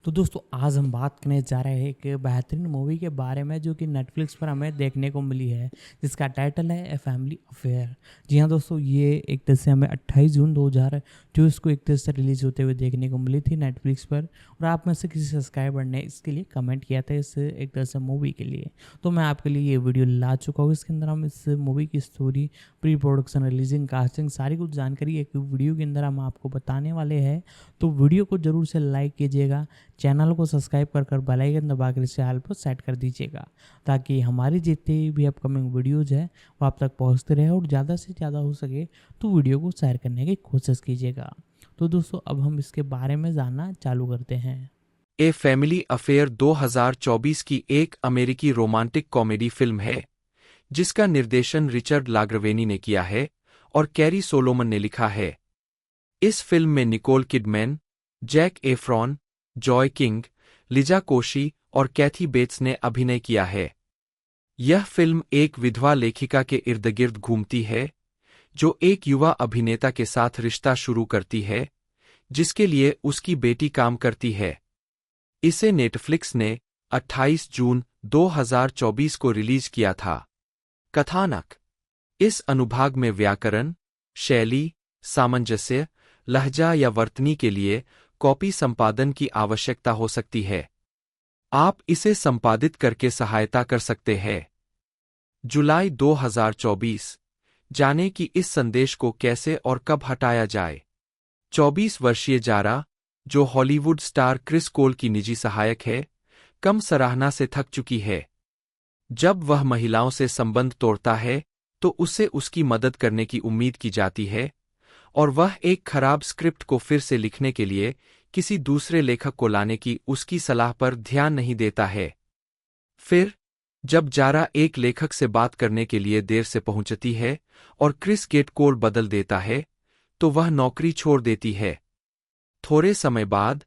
तो दोस्तों आज हम बात करने जा रहे हैं एक बेहतरीन मूवी के बारे में जो कि नेटफ्लिक्स पर हमें देखने को मिली है, जिसका टाइटल है ए फैमिली अफेयर। जी हाँ दोस्तों, ये एक तरह से हमें 28 जून 2024 को एक तरह से रिलीज़ होते हुए देखने को मिली थी नेटफ्लिक्स पर। और आप में से किसी सब्सक्राइबर ने इसके लिए कमेंट किया था इस एक तरह से मूवी के लिए, तो मैं आपके लिए ये वीडियो ला चुका हूँ। इसके अंदर हम इस मूवी की story, pre production, releasing, casting, सारी कुछ जानकारी एक वीडियो के अंदर हम आपको बताने वाले हैं। तो वीडियो को ज़रूर से लाइक कीजिएगा, चैनल को सब्सक्राइब कर बेल आइकन दबा कर इसे हाल पर सेट कर दीजिएगा, ताकि हमारी जितनी भी अपकमिंग वीडियोज़ है वो आप तक पहुंचते रहे। और ज़्यादा से ज़्यादा हो सके तो वीडियो को शेयर करने की कोशिश कीजिएगा। तो दोस्तों अब हम इसके बारे में जानना चालू करते हैं। ए फैमिली अफेयर 2024 की एक अमेरिकी रोमांटिक कॉमेडी फिल्म है जिसका निर्देशन रिचर्ड लाग्रवेनी ने किया है और कैरी सोलोमन ने लिखा है। इस फिल्म में Nicole Kidman, Zac Efron, Joey King, Liza Koshy और कैथी बेट्स ने अभिनय किया है। यह फिल्म एक विधवा लेखिका के इर्दगिर्द घूमती है जो एक युवा अभिनेता के साथ रिश्ता शुरू करती है जिसके लिए उसकी बेटी काम करती है। इसे नेटफ्लिक्स ने 28 जून 2024 को रिलीज किया था। कथानक: इस अनुभाग में व्याकरण, शैली, सामंजस्य, लहजा या वर्तनी के लिए कॉपी संपादन की आवश्यकता हो सकती है। आप इसे संपादित करके सहायता कर सकते हैं। जुलाई 2024। जाने कि इस संदेश को कैसे और कब हटाया जाए। 24 वर्षीय जारा, जो हॉलीवुड स्टार क्रिस कोल की निजी सहायक है, कम सराहना से थक चुकी है। जब वह महिलाओं से संबंध तोड़ता है तो उसे उसकी मदद करने की उम्मीद की जाती है, और वह एक खराब स्क्रिप्ट को फिर से लिखने के लिए किसी दूसरे लेखक को लाने की उसकी सलाह पर ध्यान नहीं देता है। फिर जब जारा एक लेखक से बात करने के लिए देर से पहुंचती है और क्रिस गेट कोल बदल देता है, तो वह नौकरी छोड़ देती है। थोड़े समय बाद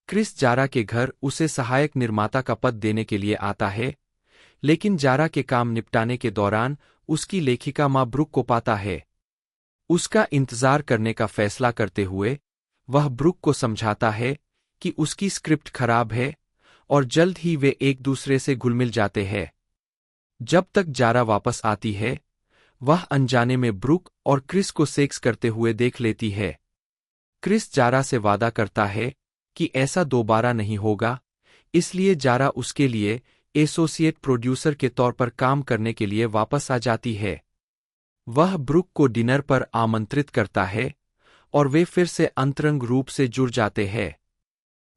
क्रिस जारा के घर उसे सहायक निर्माता का पद देने के लिए आता है, लेकिन जारा के काम निपटाने के दौरान उसकी लेखिका माँ ब्रुक को पाता है। उसका इंतजार करने का फैसला करते हुए वह ब्रुक को समझाता है कि उसकी स्क्रिप्ट खराब है, और जल्द ही वे एक दूसरे से घुलमिल जाते हैं। जब तक जारा वापस आती है, वह अनजाने में ब्रुक और क्रिस को सेक्स करते हुए देख लेती है। क्रिस जारा से वादा करता है कि ऐसा दोबारा नहीं होगा, इसलिए जारा उसके लिए एसोसिएट प्रोड्यूसर के तौर पर काम करने के लिए वापस आ जाती है। वह ब्रुक को डिनर पर आमंत्रित करता है और वे फिर से अंतरंग रूप से जुड़ जाते हैं।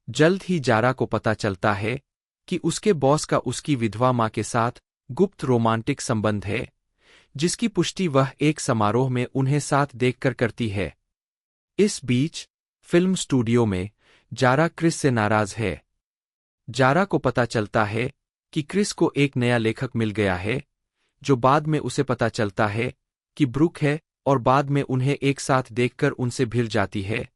जल्द ही जारा को पता चलता है कि उसके बॉस का उसकी विधवा माँ के साथ गुप्त रोमांटिक संबंध है, जिसकी पुष्टि वह एक समारोह में उन्हें साथ देखकर करती है। इस बीच फिल्म स्टूडियो में जारा क्रिस से नाराज है। जारा को पता चलता है कि क्रिस को एक नया लेखक मिल गया है, जो बाद में उसे पता चलता है कि ब्रुक है, और बाद में उन्हें एक साथ देखकर उनसे भिड़ जाती है।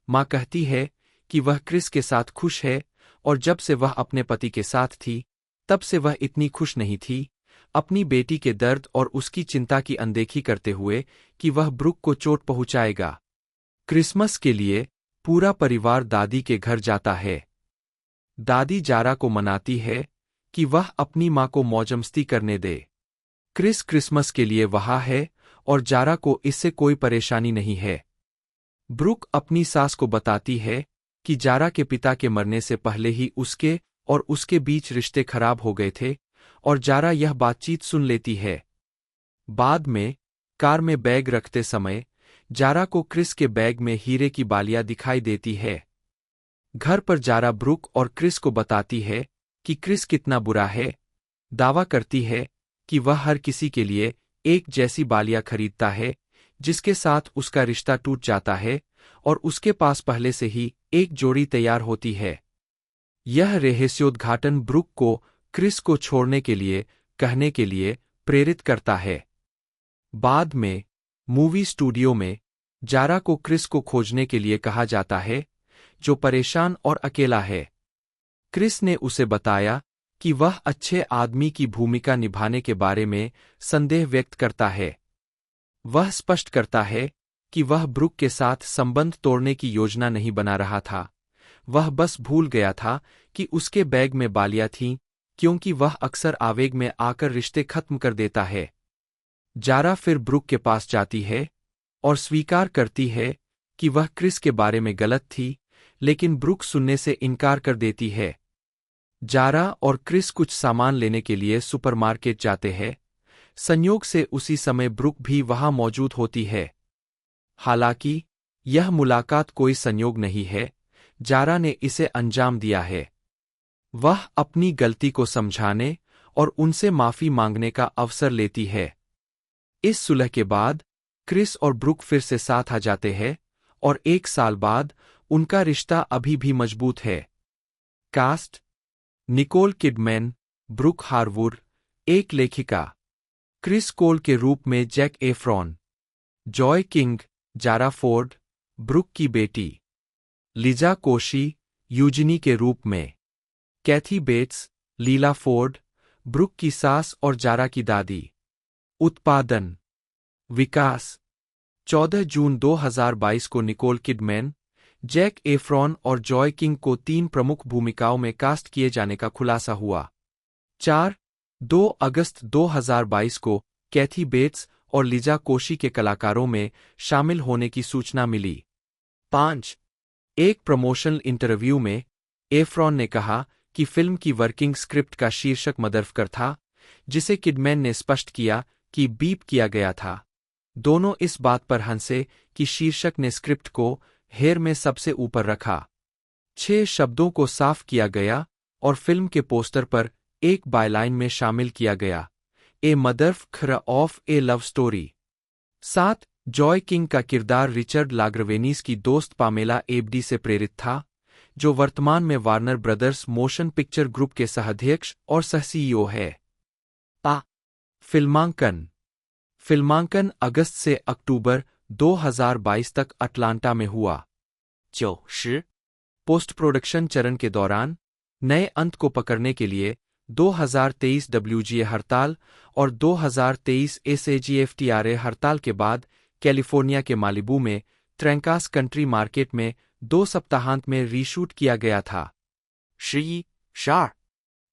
माँ कहती है कि वह क्रिस के साथ खुश है, और जब से वह अपने पति के साथ थी तब से वह इतनी खुश नहीं थी, अपनी बेटी के दर्द और उसकी चिंता की अनदेखी करते हुए कि वह ब्रुक को चोट पहुंचाएगा। क्रिसमस के लिए पूरा परिवार दादी के घर जाता है। दादी जारा को मनाती है कि वह अपनी माँ को मौजमस्ती करने दे। क्रिस क्रिसमस के लिए वहाँ है और जारा को इससे कोई परेशानी नहीं है। ब्रुक अपनी सास को बताती है कि जारा के पिता के मरने से पहले ही उसके और उसके बीच रिश्ते खराब हो गए थे, और जारा यह बातचीत सुन लेती है। बाद में कार में बैग रखते समय जारा को क्रिस के बैग में हीरे की बालियां दिखाई देती है। घर पर जारा ब्रुक और क्रिस को बताती है कि क्रिस कितना बुरा है, दावा करती है कि वह हर किसी के लिए एक जैसी बालियां खरीदता है जिसके साथ उसका रिश्ता टूट जाता है, और उसके पास पहले से ही एक जोड़ी तैयार होती है। यह रहस्योद्घाटन ब्रुक को क्रिस को छोड़ने के लिए कहने के लिए प्रेरित करता है। बाद में मूवी स्टूडियो में जारा को क्रिस को खोजने के लिए कहा जाता है, जो परेशान और अकेला है। क्रिस ने उसे बताया कि वह अच्छे आदमी की भूमिका निभाने के बारे में संदेह व्यक्त करता है। वह स्पष्ट करता है कि वह ब्रुक के साथ संबंध तोड़ने की योजना नहीं बना रहा था, वह बस भूल गया था कि उसके बैग में बालियां थीं, क्योंकि वह अक्सर आवेग में आकर रिश्ते खत्म कर देता है। जारा फिर ब्रुक के पास जाती है और स्वीकार करती है कि वह क्रिस के बारे में गलत थी, लेकिन ब्रुक सुनने से इनकार कर देती है। जारा और क्रिस कुछ सामान लेने के लिए सुपरमार्केट जाते हैं। संयोग से उसी समय ब्रुक भी वहां मौजूद होती है। हालांकि यह मुलाकात कोई संयोग नहीं है, जारा ने इसे अंजाम दिया है। वह अपनी गलती को समझाने और उनसे माफी मांगने का अवसर लेती है। इस सुलह के बाद क्रिस और ब्रुक फिर से साथ आ जाते हैं और 1 साल बाद उनका रिश्ता अभी भी मजबूत है। Cast: Nicole Kidman, Brooke Harwood, एक लेखिका। क्रिस कोल के रूप में Zac Efron. Joey King, Zara Ford, Brooke की बेटी। लिजा कोशी, यूजिनी के रूप में। Kathy Bates, Lila Ford, Brooke की सास और जारा की दादी। उत्पादन, विकास। 14 जून 2022 को निकोल किडमैन, जैक एफ्रॉन और जॉय किंग को 3 प्रमुख भूमिकाओं में कास्ट किए जाने का खुलासा हुआ। 2 अगस्त 2022 को कैथी बेट्स और लिजा कोशी के कलाकारों में शामिल होने की सूचना मिली। 5 एक प्रमोशनल इंटरव्यू में एफ्रॉन ने कहा कि फिल्म की वर्किंग स्क्रिप्ट का शीर्षक मदरफकर था, जिसे किडमैन ने स्पष्ट किया कि बीप किया गया था। दोनों इस बात पर हंसे कि शीर्षक ने स्क्रिप्ट को हेर में सबसे ऊपर रखा। 6 शब्दों को साफ किया गया और फिल्म के पोस्टर पर एक बायलाइन में शामिल किया गया, a motherfucker of a love story. 7 Joey King का किरदार रिचर्ड लाग्रवेनीस की दोस्त पामेला एबडी से प्रेरित था, जो वर्तमान में Warner brothers motion picture group के सहाध्यक्ष और सह-सीईओ है। फिल्मांकन अगस्त से अक्टूबर 2022 तक अटलांटा में हुआ। 9 पोस्ट प्रोडक्शन चरण के दौरान नए अंत को पकड़ने के लिए 2023 WGA हड़ताल और 2023 SAG-AFTRA हड़ताल के बाद कैलिफोर्निया के मालिबू में ट्रैंकास कंट्री मार्केट में 2 सप्ताहांत में रीशूट किया गया था।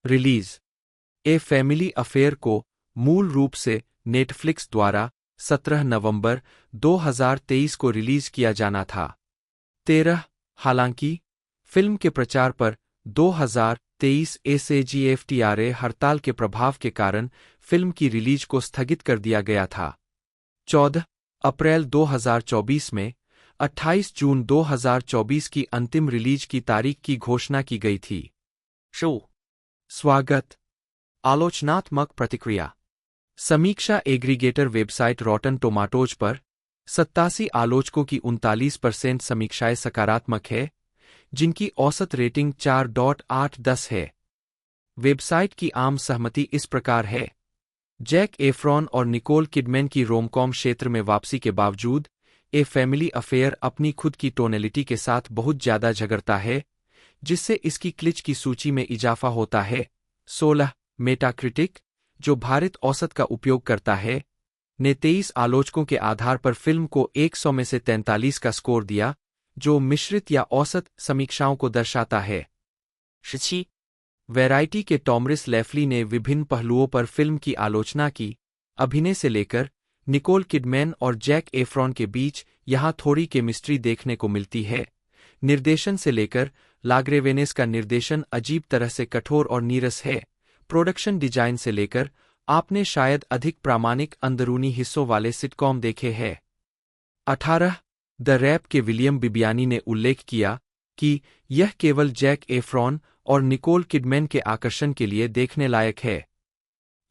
रिलीज: ए फैमिली अफेयर को मूल रूप से नेटफ्लिक्स द्वारा 17 नवंबर 2023 को रिलीज किया जाना था। 13 हालांकि फिल्म के प्रचार पर 2023 SAG-AFTRA हड़ताल के प्रभाव के कारण फिल्म की रिलीज को स्थगित कर दिया गया था। 14 अप्रैल 2024 में 28 जून 2024 की अंतिम रिलीज की तारीख की घोषणा की गई थी। स्वागत। आलोचनात्मक प्रतिक्रिया। समीक्षा एग्रीगेटर वेबसाइट रॉटन टोमाटोज पर 87 आलोचकों की 39% समीक्षाएं सकारात्मक है, जिनकी औसत रेटिंग 4.8/10 है। वेबसाइट की आम सहमति इस प्रकार है: जैक एफ्रॉन और निकोल किडमैन की रोमकॉम क्षेत्र में वापसी के बावजूद ए फैमिली अफेयर अपनी खुद की टोनेलिटी के साथ बहुत ज्यादा झगड़ता है, जिससे इसकी क्लिच की सूची में इजाफा होता है। 16 मेटाक्रिटिक, जो भारित औसत का उपयोग करता है, ने 23 आलोचकों के आधार पर फिल्म को 100 में से 43 का स्कोर दिया, जो मिश्रित या औसत समीक्षाओं को दर्शाता है। 17 वैरायटी के टॉमरिस लेफ्ली ने विभिन्न पहलुओं पर फिल्म की आलोचना की। अभिनय से लेकर निकोल किडमैन और जैक एफ्रॉन के बीच यहां थोड़ी केमिस्ट्री देखने को मिलती है। निर्देशन से लेकर लाग्रेवेनेस का निर्देशन अजीब तरह से कठोर और नीरस है। प्रोडक्शन डिजाइन से लेकर आपने शायद अधिक प्रामाणिक अंदरूनी हिस्सों वाले सिटकॉम देखे हैं। 18 द रैप के विलियम बिबियानी ने उल्लेख किया कि यह केवल जैक एफ्रॉन और निकोल किडमैन के आकर्षण के लिए देखने लायक है,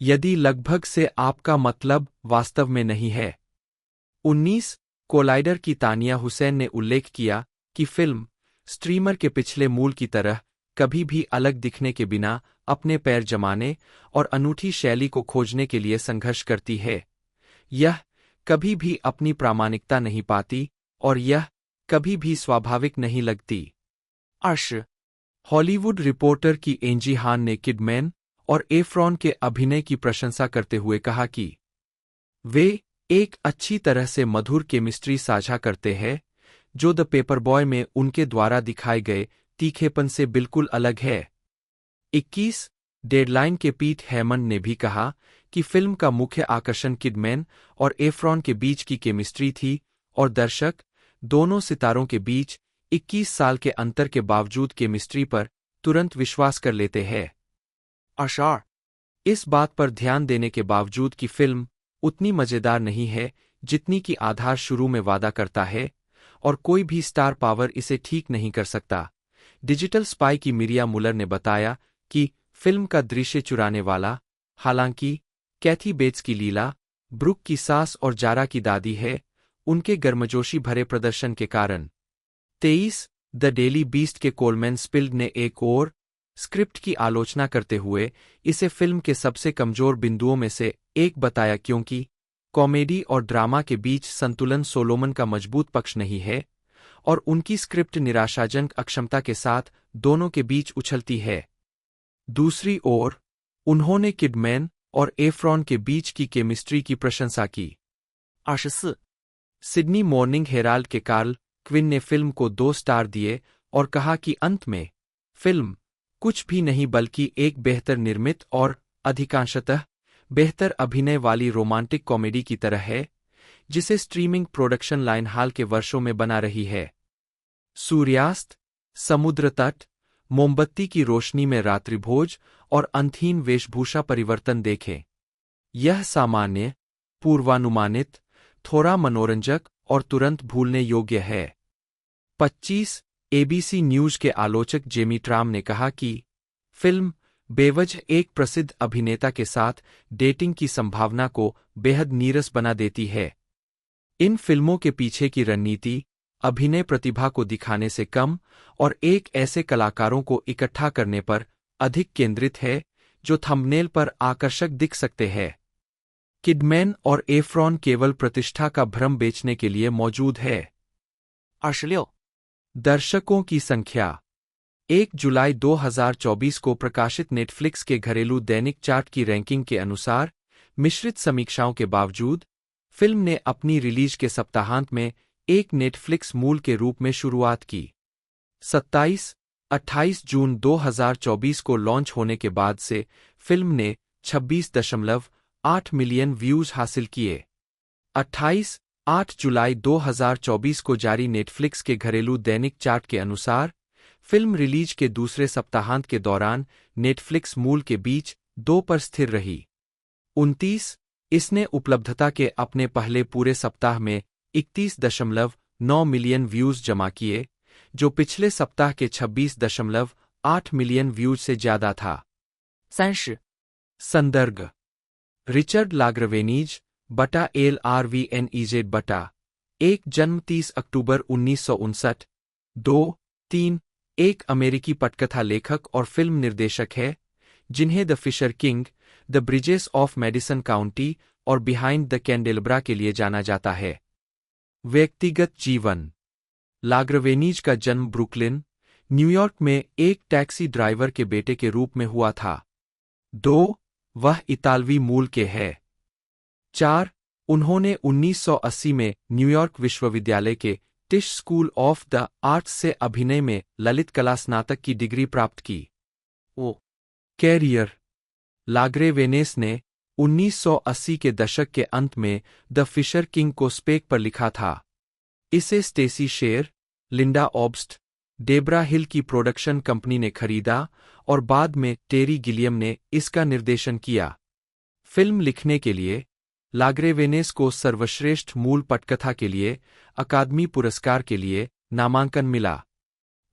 यदि लगभग से आपका मतलब वास्तव में नहीं है। 19 कोलाइडर की तानिया हुसैन ने उल्लेख किया कि फिल्म स्ट्रीमर के पिछले मूल की तरह कभी भी अलग दिखने के बिना अपने पैर जमाने और अनूठी शैली को खोजने के लिए संघर्ष करती है। यह कभी भी अपनी प्रामाणिकता नहीं पाती और यह कभी भी स्वाभाविक नहीं लगती। हॉलीवुड रिपोर्टर की एंजी हान ने किडमैन और एफ्रॉन के अभिनय की प्रशंसा करते हुए कहा कि वे एक अच्छी तरह से मधुर केमिस्ट्री साझा करते हैं, जो द पेपरबॉय में उनके द्वारा दिखाए गए तीखेपन से बिल्कुल अलग है। 21 डेडलाइन के पीट हेमंड ने भी कहा कि फिल्म का मुख्य आकर्षण किडमैन और एफ्रॉन के बीच की केमिस्ट्री थी और दर्शक दोनों सितारों के बीच 21 साल के अंतर के बावजूद केमिस्ट्री पर तुरंत विश्वास कर लेते हैं। आशार इस बात पर ध्यान देने के बावजूद कि फिल्म उतनी मजेदार नहीं है जितनी कि आधार शुरू में वादा करता है और कोई भी स्टार पावर इसे ठीक नहीं कर सकता। डिजिटल स्पाई की मिरिया मुलर ने बताया कि फिल्म का दृश्य चुराने वाला, हालांकि कैथी बेट्स की लीला, ब्रुक की सास और जारा की दादी है, उनके गर्मजोशी भरे प्रदर्शन के कारण। 23 द डेली बीस्ट के कोलमैन स्पिल्ड ने एक और स्क्रिप्ट की आलोचना करते हुए इसे फिल्म के सबसे कमजोर बिंदुओं में से एक बताया क्योंकि कॉमेडी और ड्रामा के बीच संतुलन सोलोमन का मजबूत पक्ष नहीं है और उनकी स्क्रिप्ट निराशाजनक अक्षमता के साथ दोनों के बीच उछलती है। दूसरी ओर, उन्होंने किडमैन और एफ्रॉन के बीच की केमिस्ट्री की प्रशंसा की। 24 सिडनी मॉर्निंग हेराल्ड के कार्ल क्विन ने फिल्म को 2 स्टार दिए और कहा कि अंत में फिल्म कुछ भी नहीं बल्कि एक बेहतर निर्मित और अधिकांशतः बेहतर अभिनय वाली रोमांटिक कॉमेडी की तरह है जिसे स्ट्रीमिंग प्रोडक्शन लाइन हाल के वर्षों में बना रही है। सूर्यास्त, समुद्र तट, मोमबत्ती की रोशनी में रात्रिभोज और अंतहीन वेशभूषा परिवर्तन देखें। यह सामान्य, पूर्वानुमानित, थोड़ा मनोरंजक और तुरंत भूलने योग्य है। 25 एबीसी न्यूज के आलोचक जेमी ट्राम ने कहा कि फिल्म बेवजह एक प्रसिद्ध अभिनेता के साथ डेटिंग की संभावना को बेहद नीरस बना देती है। इन फिल्मों के पीछे की रणनीति अभिनय प्रतिभा को दिखाने से कम और एक ऐसे कलाकारों को इकट्ठा करने पर अधिक केंद्रित है जो थंबनेल पर आकर्षक दिख सकते हैं। किडमैन और एफ्रॉन केवल प्रतिष्ठा का भ्रम बेचने के लिए मौजूद है। आश्चर्य दर्शकों की संख्या 1 जुलाई 2024 को प्रकाशित नेटफ्लिक्स के घरेलू दैनिक चार्ट की रैंकिंग के अनुसार मिश्रित समीक्षाओं के बावजूद फिल्म ने अपनी रिलीज के सप्ताहांत में एक नेटफ्लिक्स मूल के रूप में शुरुआत की। 27-28 जून 2024 को लॉन्च होने के बाद से फिल्म ने 26.8 मिलियन व्यूज हासिल किए। 28-8 जुलाई 2024 को जारी नेटफ्लिक्स के घरेलू दैनिक चार्ट के अनुसार फिल्म रिलीज के दूसरे सप्ताहांत के दौरान नेटफ्लिक्स मूल के बीच 2 पर स्थिर रही। 29 इसने उपलब्धता के अपने पहले पूरे सप्ताह में 31.9 मिलियन व्यूज जमा किए, जो पिछले सप्ताह के 26.8 मिलियन व्यूज से ज्यादा था। 30 संदर्भ रिचर्ड लाग्रवेनीज बटा LRVNEZ बटा 1 जन्म 30 अक्टूबर 1959। 2-3 एक अमेरिकी पटकथा लेखक और फिल्म निर्देशक है जिन्हें the fisher king, the bridges of Madison County और बिहाइंड द कैंडेलब्रा के लिए जाना जाता है। व्यक्तिगत जीवन लाग्रवेनीज का जन्म ब्रुकलिन, न्यूयॉर्क में एक टैक्सी ड्राइवर के बेटे के रूप में हुआ था। 2 वह इतालवी मूल के है। 4 उन्होंने 1980 में न्यूयॉर्क विश्वविद्यालय के टिश स्कूल ऑफ द आर्ट्स से अभिनय में ललित कला स्नातक की डिग्री प्राप्त की। कैरियर लाग्रेवेनेस ने 1980 के दशक के अंत में द फिशर किंग को स्पेक पर लिखा था। इसे स्टेसी शेर, लिंडा ऑब्स्ट, डेब्रा हिल की प्रोडक्शन कंपनी ने खरीदा और बाद में टेरी गिलियम ने इसका निर्देशन किया। फिल्म लिखने के लिए लाग्रेवेनेस को सर्वश्रेष्ठ मूल पटकथा के लिए अकादमी पुरस्कार के लिए नामांकन मिला।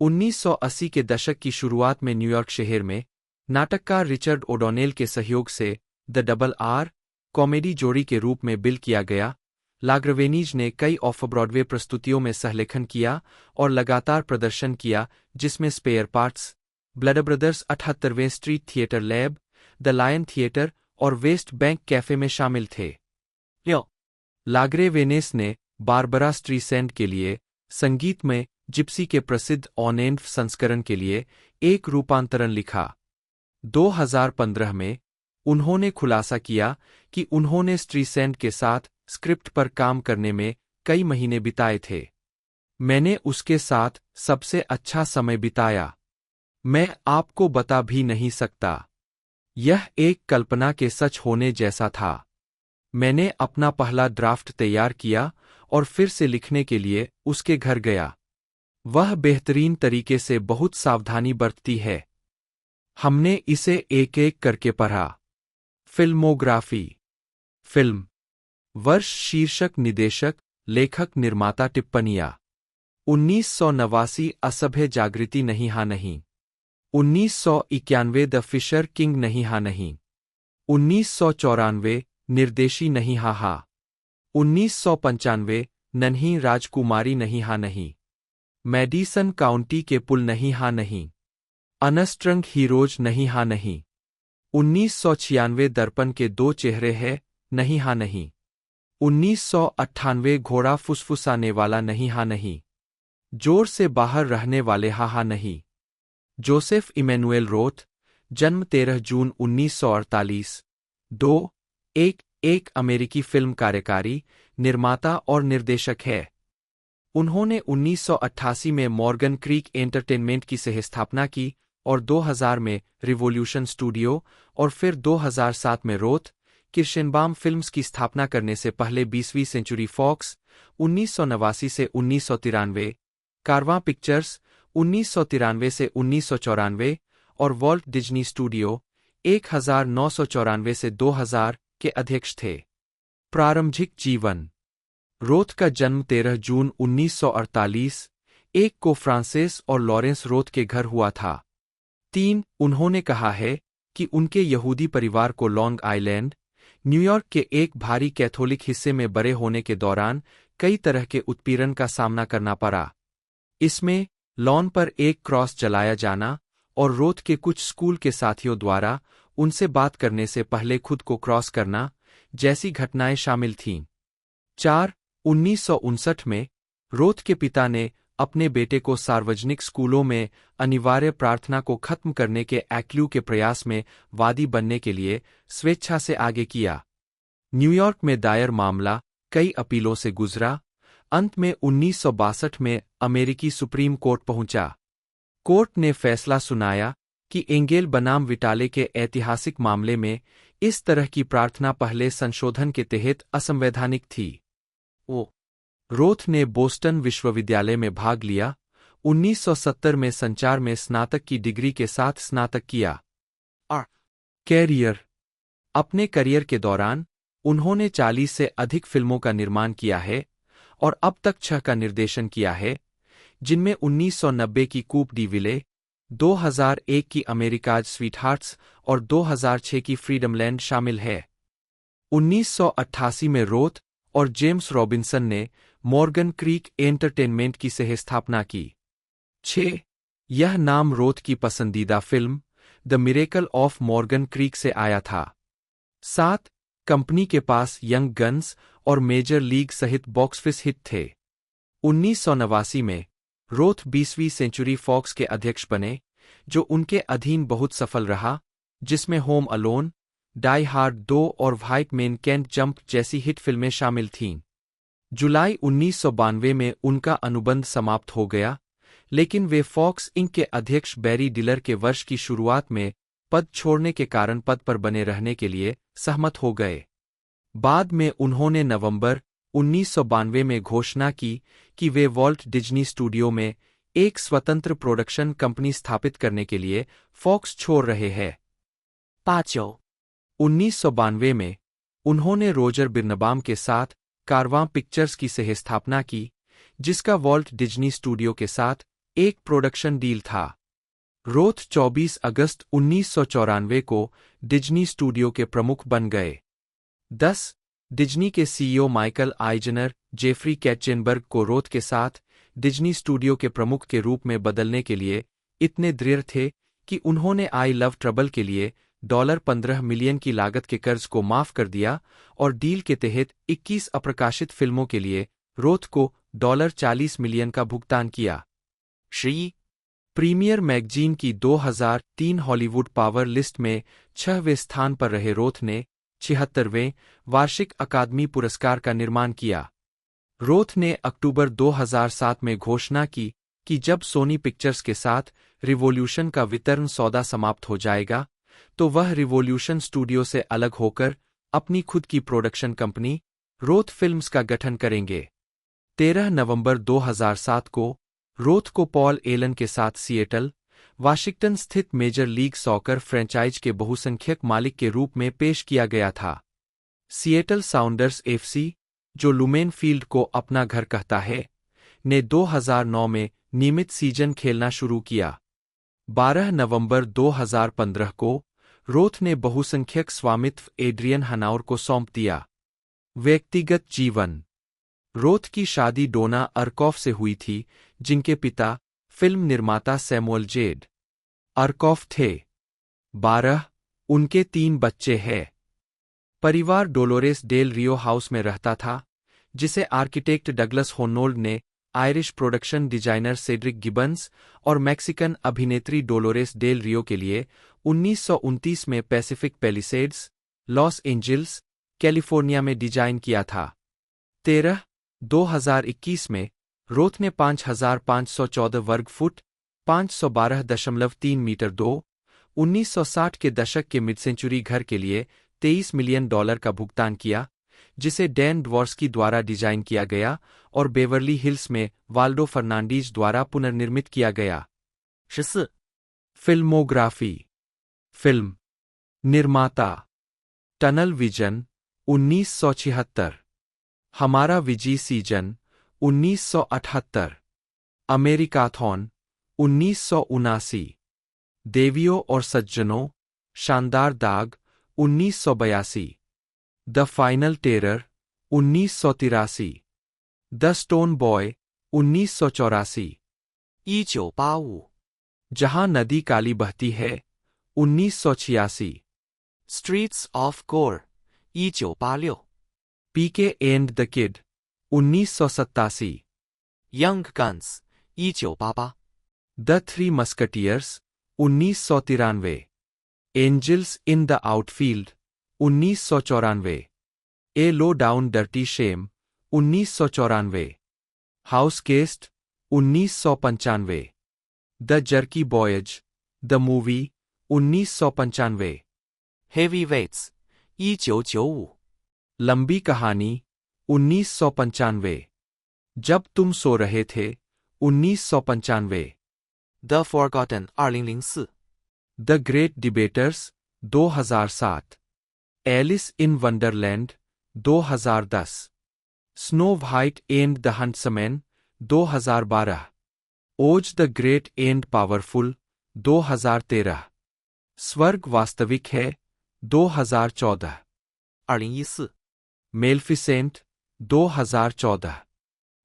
1980 के दशक की शुरुआत में न्यूयॉर्क शहर में नाटककार रिचर्ड ओडोनेल के सहयोग से द डबल आर कॉमेडी जोड़ी के रूप में बिल किया गया। लाग्रवेनीज ने कई ऑफ ब्रॉडवे प्रस्तुतियों में सहलेखन किया और लगातार प्रदर्शन किया जिसमें स्पेयर पार्ट्स, ब्लड ब्रदर्स 78वें Street Theatre Lab, the Lion Theatre और वेस्ट बैंक कैफे में शामिल थे। लाग्रेवेनेस ने बारबरा स्ट्रीसेंड के लिए संगीत में जिप्सी के प्रसिद्ध ऑन एंड संस्करण के लिए एक रूपांतरण लिखा। 2015 में उन्होंने खुलासा किया कि उन्होंने स्ट्रीसेंड के साथ स्क्रिप्ट पर काम करने में कई महीने बिताए थे। मैंने उसके साथ सबसे अच्छा समय बिताया। मैं आपको बता भी नहीं सकता। यह एक कल्पना के सच होने जैसा था। मैंने अपना पहला ड्राफ्ट तैयार किया और फिर से लिखने के लिए उसके घर गया। वह बेहतरीन तरीके से बहुत सावधानी बरतती है। हमने इसे एक एक करके पढ़ा। फिल्मोग्राफी। फिल्म। वर्ष, शीर्षक, निदेशक, लेखक, निर्माता, टिप्पणियां। 1989 असभ्य जागृति, नहीं हाँ नहीं। 1991 द फिशर किंग, नहीं हाँ नहीं। 1994 निर्देशी, नहीं हाँ हाँ। 1995 नन्ही राजकुमारी, नहीं हाँ नहीं। मैडिसन काउंटी के पुल, नहीं हाँ नहीं। अनस्ट्रंग हीरोज, नहीं हाँ नहीं। 1996 दर्पण के दो चेहरे है, नहीं हाँ नहीं। 1998 घोड़ा फुसफुसाने वाला, नहीं हाँ नहीं। जोर से बाहर रहने वाले, हाँ हाँ नहीं। जोसेफ इमैनुएल रोथ, जन्म 13 जून 1948, 2 एक अमेरिकी फिल्म कार्यकारी, निर्माता और निर्देशक है। उन्होंने 1988 में मॉर्गन क्रीक एंटरटेनमेंट की सहस्थापना की और 2000 में रिवोल्यूशन स्टूडियो और फिर 2007 में रोथ किर्शेनबाम फिल्म्स की स्थापना करने से पहले 20वीं सेंचुरी फॉक्स 1989 से 1993, कारवां पिक्चर्स 1993 से 1994 और वॉल्ट डिज्नी स्टूडियो 1994 से 2000 के अध्यक्ष थे। प्रारंभिक जीवन। रोथ का जन्म 13 जून 1948 एक को फ्रांसिस और लॉरेंस रोथ के घर हुआ था। 3 उन्होंने कहा है कि उनके यहूदी परिवार को लॉन्ग आइलैंड, न्यूयॉर्क के एक भारी कैथोलिक हिस्से में बड़े होने के दौरान कई तरह के उत्पीड़न का सामना करना पड़ा। इसमें लॉन पर एक क्रॉस जलाया जाना और रोथ के कुछ स्कूल के साथियों द्वारा उनसे बात करने से पहले खुद को क्रॉस करना जैसी घटनाएं शामिल थीं। 4 1959 में रोथ के पिता ने अपने बेटे को सार्वजनिक स्कूलों में अनिवार्य प्रार्थना को खत्म करने के एक्लू के प्रयास में वादी बनने के लिए स्वेच्छा से आगे किया। न्यूयॉर्क में दायर मामला कई अपीलों से गुजरा। अंत में 1962 में अमेरिकी सुप्रीम कोर्ट पहुंचा। कोर्ट ने फैसला सुनाया कि एंगेल बनाम विटाले के ऐतिहासिक मामले में इस तरह की प्रार्थना पहले संशोधन के तहत असंवैधानिक थी। रोथ ने बोस्टन विश्वविद्यालय में भाग लिया। 1970 में संचार में स्नातक की डिग्री के साथ स्नातक किया। कैरियर। अपने करियर के दौरान उन्होंने 40 से अधिक फिल्मों का निर्माण किया है और अब तक 6 का निर्देशन किया है, जिनमें 1990 की कूप डी विले, 2001 की अमेरिकाज स्वीटहार्ट्स और 2006 की फ्रीडमलैंड शामिल है। 1988 में रोथ और जेम्स रॉबिन्सन ने मॉर्गन क्रीक एंटरटेनमेंट की सहस्थापना की। 6 यह नाम रोथ की पसंदीदा film the miracle of Morgan creek से आया था। 7 कंपनी के पास यंग गन्स और मेजर लीग सहित बॉक्स ऑफिस हिट थे। 1989 में रोथ 20वीं सेंचुरी फॉक्स के अध्यक्ष बने, जो उनके अधीन बहुत सफल रहा, जिसमें होम अलोन, डाई हार्ड 2 और व्हाइट मैन कैंट जंप जैसी हिट फिल्में शामिल थीं। जुलाई 1992 में उनका अनुबंध समाप्त हो गया, लेकिन वे फॉक्स इंक के अध्यक्ष बैरी डिलर के वर्ष की शुरुआत में पद छोड़ने के कारण पद पर बने रहने के लिए सहमत हो गए। बाद में उन्होंने नवंबर 1992 में घोषणा की कि वे वॉल्ट डिज्नी स्टूडियो में एक स्वतंत्र प्रोडक्शन कंपनी स्थापित करने के लिए फॉक्स छोड़ रहे हैं। 5 1992 में उन्होंने रोजर बिर्नबाम के साथ कारवां पिक्चर्स की सहस्थापना की, जिसका वॉल्ट डिज्नी स्टूडियो के साथ एक प्रोडक्शन डील था। रोथ 24 अगस्त 1994 को डिज्नी स्टूडियो के प्रमुख बन गए। 10 डिज्नी के सीईओ माइकल आइजनर जेफरी कैटजेनबर्ग को रोथ के साथ डिज्नी स्टूडियो के प्रमुख के रूप में बदलने के लिए इतने दृढ़ थे कि उन्होंने आई लव ट्रबल के लिए $15 मिलियन की लागत के कर्ज को माफ कर दिया और डील के तहत 21 अप्रकाशित फिल्मों के लिए रोथ को $40 मिलियन का भुगतान किया। श्री प्रीमियर मैगजीन की 2003 हॉलीवुड पावर लिस्ट में 6वें स्थान पर रहे रोथ ने 76वें वार्षिक अकादमी पुरस्कार का निर्माण किया। रोथ ने अक्टूबर 2007 में घोषणा की कि जब सोनी पिक्चर्स के साथ रिवॉल्यूशन का वितरण सौदा समाप्त हो जाएगा तो वह रिवॉल्यूशन स्टूडियो से अलग होकर अपनी खुद की प्रोडक्शन कंपनी रोथ फिल्म्स का गठन करेंगे। 13 नवंबर 2007 को रोथ को पॉल एलन के साथ सिएटल, वाशिंगटन स्थित मेजर लीग सॉकर फ्रेंचाइज के बहुसंख्यक मालिक के रूप में पेश किया गया था। सिएटल साउंडर्स एफसी, जो लुमेन फील्ड को अपना घर कहता है, ने 2009 में नियमित सीजन खेलना शुरू किया। 12 नवंबर 2015 को रोथ ने बहुसंख्यक स्वामित्व एड्रियन हनाउर को सौंप दिया। व्यक्तिगत जीवन। रोथ की शादी डोना अर्कॉफ से हुई थी, जिनके पिता फिल्म निर्माता सैमुअल जेड अर्कॉफ थे। 12 उनके 3 बच्चे हैं। परिवार डोलोरेस डेल रियो हाउस में रहता था, जिसे आर्किटेक्ट डगलस होनोल्ड ने Irish production designer Cedric Gibbons और मैक्सिकन अभिनेत्री डोलोरेस डेल रियो के लिए 1929 में Pacific Palisades, Los Angeles, California में डिजाइन किया था। 2021 में रोथ ने 5,514 वर्ग फुट 512.3 मीटर 1960 के दशक के मिड सेंचुरी घर के लिए $23 मिलियन का भुगतान किया, जिसे डैन ड्वॉर्स्की द्वारा डिजाइन किया गया और बेवर्ली हिल्स में वाल्डो फर्नांडीज द्वारा पुनर्निर्मित किया गया। 14 फिल्मोग्राफी। फिल्म निर्माता टनल विजन 1976, हमारा विजी सीजन 1978, अमेरिकाथॉन 1979, देवियों और सज्जनों शानदार दाग 1982, the final terror 1983, the stone boy 1984, 1985, जहां नदी काली बहती है 1986, Streets of Gore 1986, PK and the kid 1987, Young Guns 1988, the three musketeers 1993, angels in the outfield 1994, a low down dirty shame 1994, house guest 1995, the jerky boys the movie 1995, Heavyweights 1995, लंबी कहानी 1995, जब तुम सो रहे थे 1995, The Forgotten 2004, the great debaters 2007, Alice in Wonderland 2010, Snow White and the huntsman 2012, Oz the great and powerful 2013, स्वर्ग वास्तविक है 2014, 2014, मेल्फिसेंट 2014,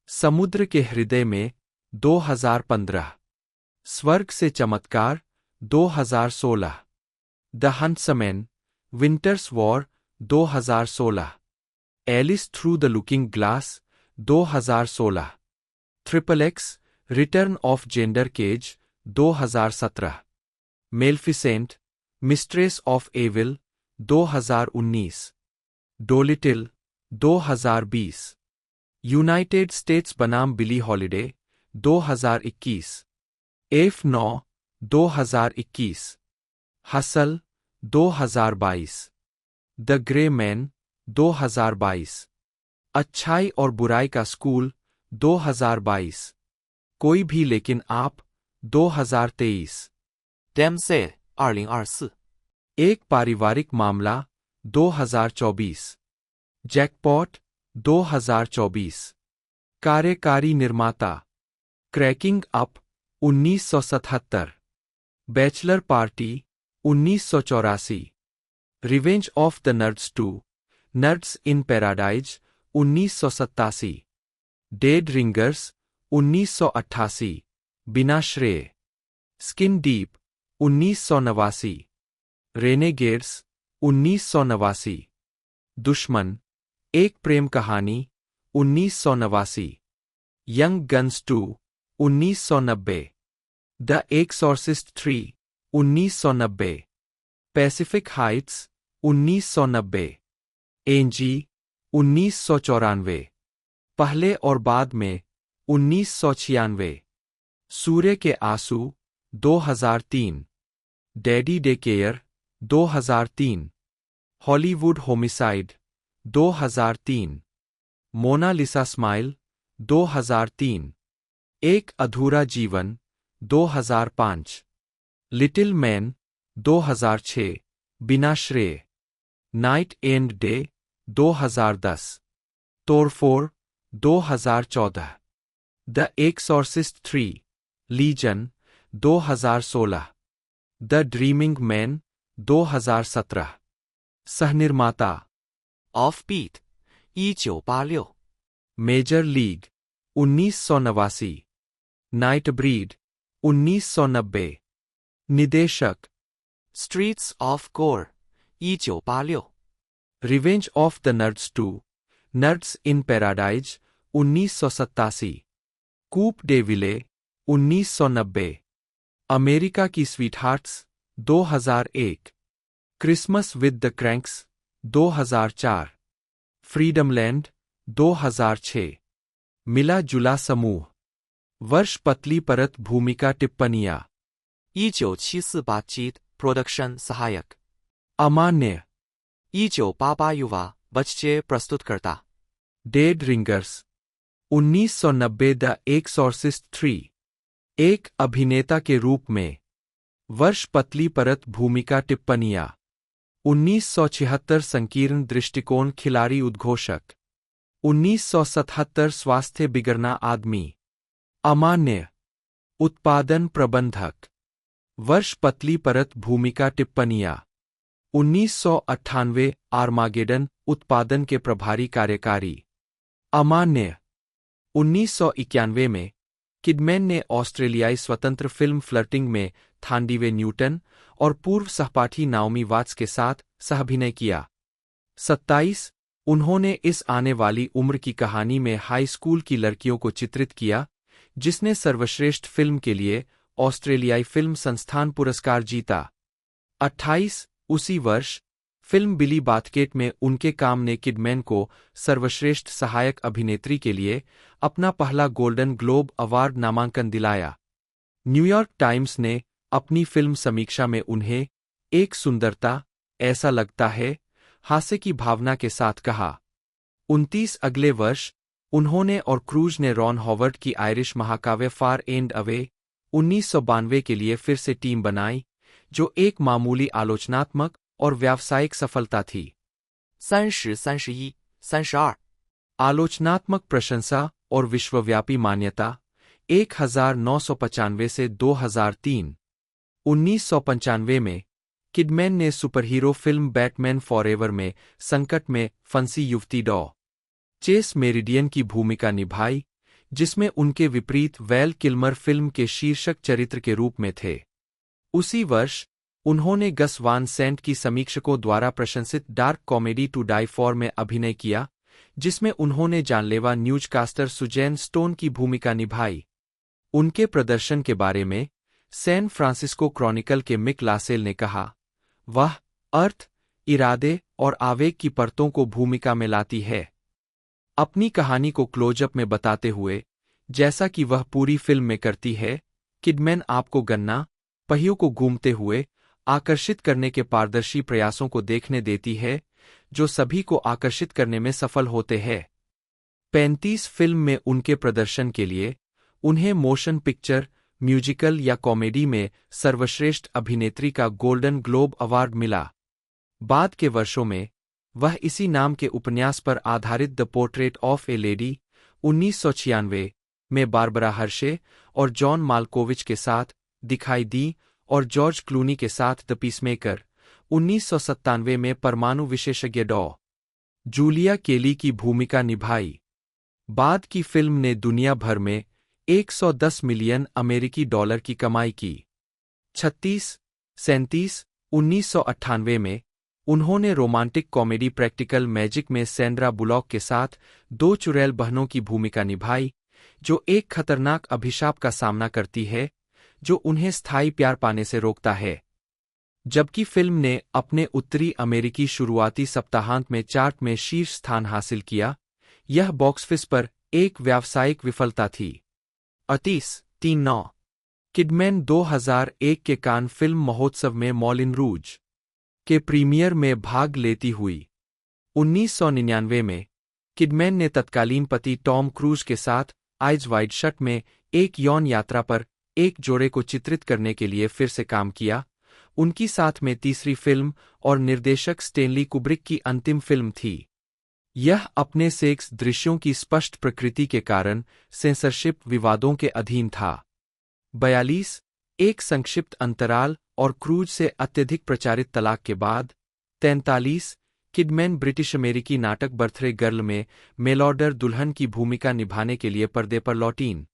समुद्र के हृदय में 2015, स्वर्ग से चमत्कार 2016, the Huntsman Winter's War 2016, Alice Through the Looking Glass 2016, Triple X Return of Xander Cage 2017, Maleficent Mistress of Evil 2019, Dolittle 2020, United States बनाम Billie Holiday 2021, F9 2021, Hustle 2022, the Gray Man 2022, अच्छाई और बुराई का स्कूल 2022, कोई भी लेकिन आप 2023, Dempsey 2024, एक पारिवारिक मामला 2024, जैकपॉट 2024, कार्यकारी निर्माता cracking up 1977, bachelor party 1984, revenge of the Nerds 2, Nerds in Paradise 1987, dead ringers 1988, बिना श्रेय, स्किन डीप 1989, रेनेगेड्स 1989, दुश्मन एक प्रेम कहानी 1989, young guns 2 1990, the Exorcist 3 1990, Pacific Heights 1990, एंजी 1994, पहले और बाद में 1996, सूर्य के आंसू 2003, daddy day care 2003, Hollywood homicide 2003, Mona Lisa smile 2003, एक अधूरा जीवन 2005, लिटिल मैन 2006, बिना श्रेय, नाइट एंड डे 2010, तोड़फोड़ 2014, the Exorcist 3, Legion 2016, the Dreaming Man 2017, सहनिर्माता Offbeat 1986， मेजर लीग 1989, नाइट ब्रीड 1990, निदेशक Streets of Gore 1986， Revenge of the Nerds 2, Nerds in Paradise 1987, Coup de Ville 1990, America की sweethearts 2001, Christmas with the Kranks 2004, Freedomland 2006, मिला जुला समूह, वर्ष पतली परत भूमिका टिप्पणियां 1974 प्रोडक्शन सहायक, अमान्य 1988 युवा बच्चे प्रस्तुतकर्ता, डेड रिंगर्स 1990, द एक्सॉर्सिस्ट 3, एक अभिनेता के रूप में, वर्ष पतली परत भूमिका टिप्पणियां 1976, संकीर्ण दृष्टिकोण खिलाड़ी उद्घोषक 1977, स्वास्थ्य बिगड़ना आदमी, अमान्य उत्पादन प्रबंधक, वर्ष पतली परत भूमिका टिप्पणियां 1998, आर्मागेडन उत्पादन के प्रभारी कार्यकारी, अमान्य 1991 में किडमैन ने ऑस्ट्रेलियाई स्वतंत्र फिल्म फ्लर्टिंग में थांडीवे न्यूटन और पूर्व सहपाठी नाओमी वाट्स के साथ सहअभिनय किया। 27, उन्होंने इस आने वाली उम्र की कहानी में हाई स्कूल की लड़कियों को चित्रित किया, जिसने सर्वश्रेष्ठ फिल्म के लिए ऑस्ट्रेलियाई फिल्म संस्थान पुरस्कार जीता। 28, उसी वर्ष फिल्म बिली बाथकेट में उनके काम ने किडमैन को सर्वश्रेष्ठ सहायक अभिनेत्री के लिए अपना पहला गोल्डन ग्लोब अवार्ड नामांकन दिलाया। न्यूयॉर्क टाइम्स ने अपनी फिल्म समीक्षा में उन्हें एक सुंदरता, ऐसा लगता है, हास्य की भावना के साथ कहा। 29, अगले वर्ष उन्होंने और क्रूज ने रॉन हॉवर्ड की आयरिश महाकाव्य फार एंड अवे 1992 के लिए फिर से टीम बनाई, जो एक मामूली आलोचनात्मक और व्यावसायिक सफलता थी। 30、31、32， आलोचनात्मक प्रशंसा और विश्वव्यापी मान्यता 1995 से 2003। 1995 में किडमैन ने सुपरहीरो फिल्म बैटमैन फॉरएवर में संकट में फंसी युवती डॉ. चेस मेरिडियन की भूमिका निभाई, जिसमें उनके विपरीत वैल किल्मर फिल्म के शीर्षक चरित्र के रूप में थे। उसी वर्ष उन्होंने गस वान सेंट की समीक्षकों द्वारा प्रशंसित dark comedy to die for में अभिनय किया, जिसमें उन्होंने जानलेवा न्यूज़कास्टर सुजैन स्टोन की भूमिका निभाई। उनके प्रदर्शन के बारे में सैन फ्रांसिस्को क्रॉनिकल के मिक लासेल ने कहा, वह अर्थ, इरादे और आवेग की परतों को भूमिका में लाती है, अपनी कहानी को क्लोजअप में बताते हुए, जैसा कि वह पूरी फिल्म में करती है। किडमैन आपको गन्ना पहियों को घूमते हुए आकर्षित करने के पारदर्शी प्रयासों को देखने देती है, जो सभी को आकर्षित करने में सफल होते हैं। 35, फिल्म में उनके प्रदर्शन के लिए उन्हें मोशन पिक्चर, म्यूजिकल या कॉमेडी में सर्वश्रेष्ठ अभिनेत्री का गोल्डन ग्लोब अवार्ड मिला। बाद के वर्षों में वह इसी नाम के उपन्यास पर आधारित the portrait of A lady 1996 में बारबरा हर्शे और जॉन माल्कोविच के साथ दिखाई दी और जॉर्ज क्लूनी के साथ द पीसमेकर 1997 में परमाणु विशेषज्ञ डॉ. जूलिया केली की भूमिका निभाई। बाद की फिल्म ने दुनिया भर में 110 मिलियन अमेरिकी डॉलर की कमाई की। 36, 37, 1998 में उन्होंने रोमांटिक कॉमेडी प्रैक्टिकल मैजिक में सैंड्रा बुलॉक के साथ दो चुड़ैल बहनों की भूमिका निभाई, जो एक खतरनाक अभिशाप का सामना करती है जो उन्हें स्थायी प्यार पाने से रोकता है। जबकि फिल्म ने अपने उत्तरी अमेरिकी शुरुआती सप्ताहांत में चार्ट में शीर्ष स्थान हासिल किया, यह बॉक्स ऑफिस पर एक व्यावसायिक विफलता थी। 38, 39 किडमैन 2001 के कान फिल्म महोत्सव में मॉलिन रूज के प्रीमियर में भाग लेती हुई। 1999 में किडमैन ने तत्कालीन पति टॉम क्रूज के साथ आइज वाइड शट में एक यौन यात्रा पर एक जोड़े को चित्रित करने के लिए फिर से काम किया। उनकी साथ में तीसरी फिल्म और निर्देशक स्टेनली कुब्रिक की अंतिम फिल्म थी। यह अपने सेक्स दृश्यों की स्पष्ट प्रकृति के कारण सेंसरशिप विवादों के अधीन था। 42 एक संक्षिप्त अंतराल और क्रूज से अत्यधिक प्रचारित तलाक के बाद। 43 किडमैन ब्रिटिश अमेरिकी नाटक बर्थडे गर्ल में मेलॉर्डर दुल्हन की भूमिका निभाने के लिए पर्दे पर लौटीं।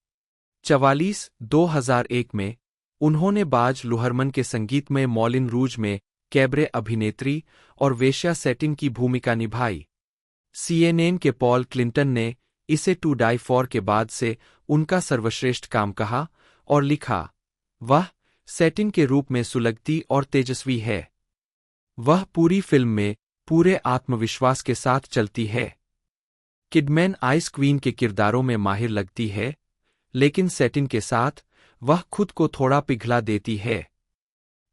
44 2001 में उन्होंने बाज लुहरमन के संगीतमय मॉलिन रूज में कैबरे अभिनेत्री और वेश्या सेटिन की भूमिका निभाई। CNN के पॉल क्लिंटन ने इसे टू डाई फॉर के बाद से उनका सर्वश्रेष्ठ काम कहा और लिखा, वह सेटिन के रूप में सुलगती और तेजस्वी है। वह पूरी फिल्म में पूरे आत्मविश्वास के साथ चलती है। किडमैन आइस क्वीन के किरदारों में माहिर लगती है, लेकिन सेटिन के साथ वह खुद को थोड़ा पिघला देती है।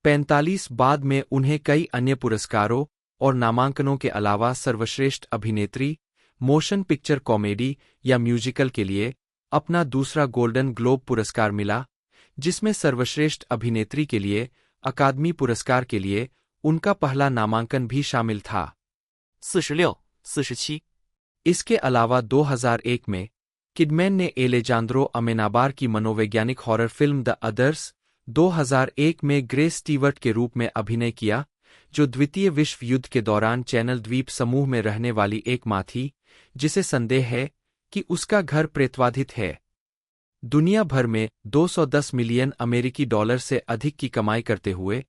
45 बाद में उन्हें कई अन्य पुरस्कारों और नामांकनों के अलावा सर्वश्रेष्ठ अभिनेत्री, मोशन पिक्चर कॉमेडी या म्यूजिकल के लिए अपना दूसरा गोल्डन ग्लोब पुरस्कार मिला, जिसमें सर्वश्रेष्ठ अभिनेत्री के लिए अकादमी पुरस्कार के लिए उनका पहला नामांकन भी शामिल था। 46、47、इसके अलावा 2001 में किडमैन ने एलेजांद्रो अमेनाबार की मनोवैज्ञानिक हॉरर फिल्म द अदर्स 2001 में ग्रेस स्टीवर्ट के रूप में अभिनय किया, जो द्वितीय विश्व युद्ध के दौरान चैनल द्वीप समूह में रहने वाली एक माँ थी, जिसे संदेह है कि उसका घर प्रेतवाधित है। दुनिया भर में 210 मिलियन अमेरिकी डॉलर से अधिक की कमाई करते हुए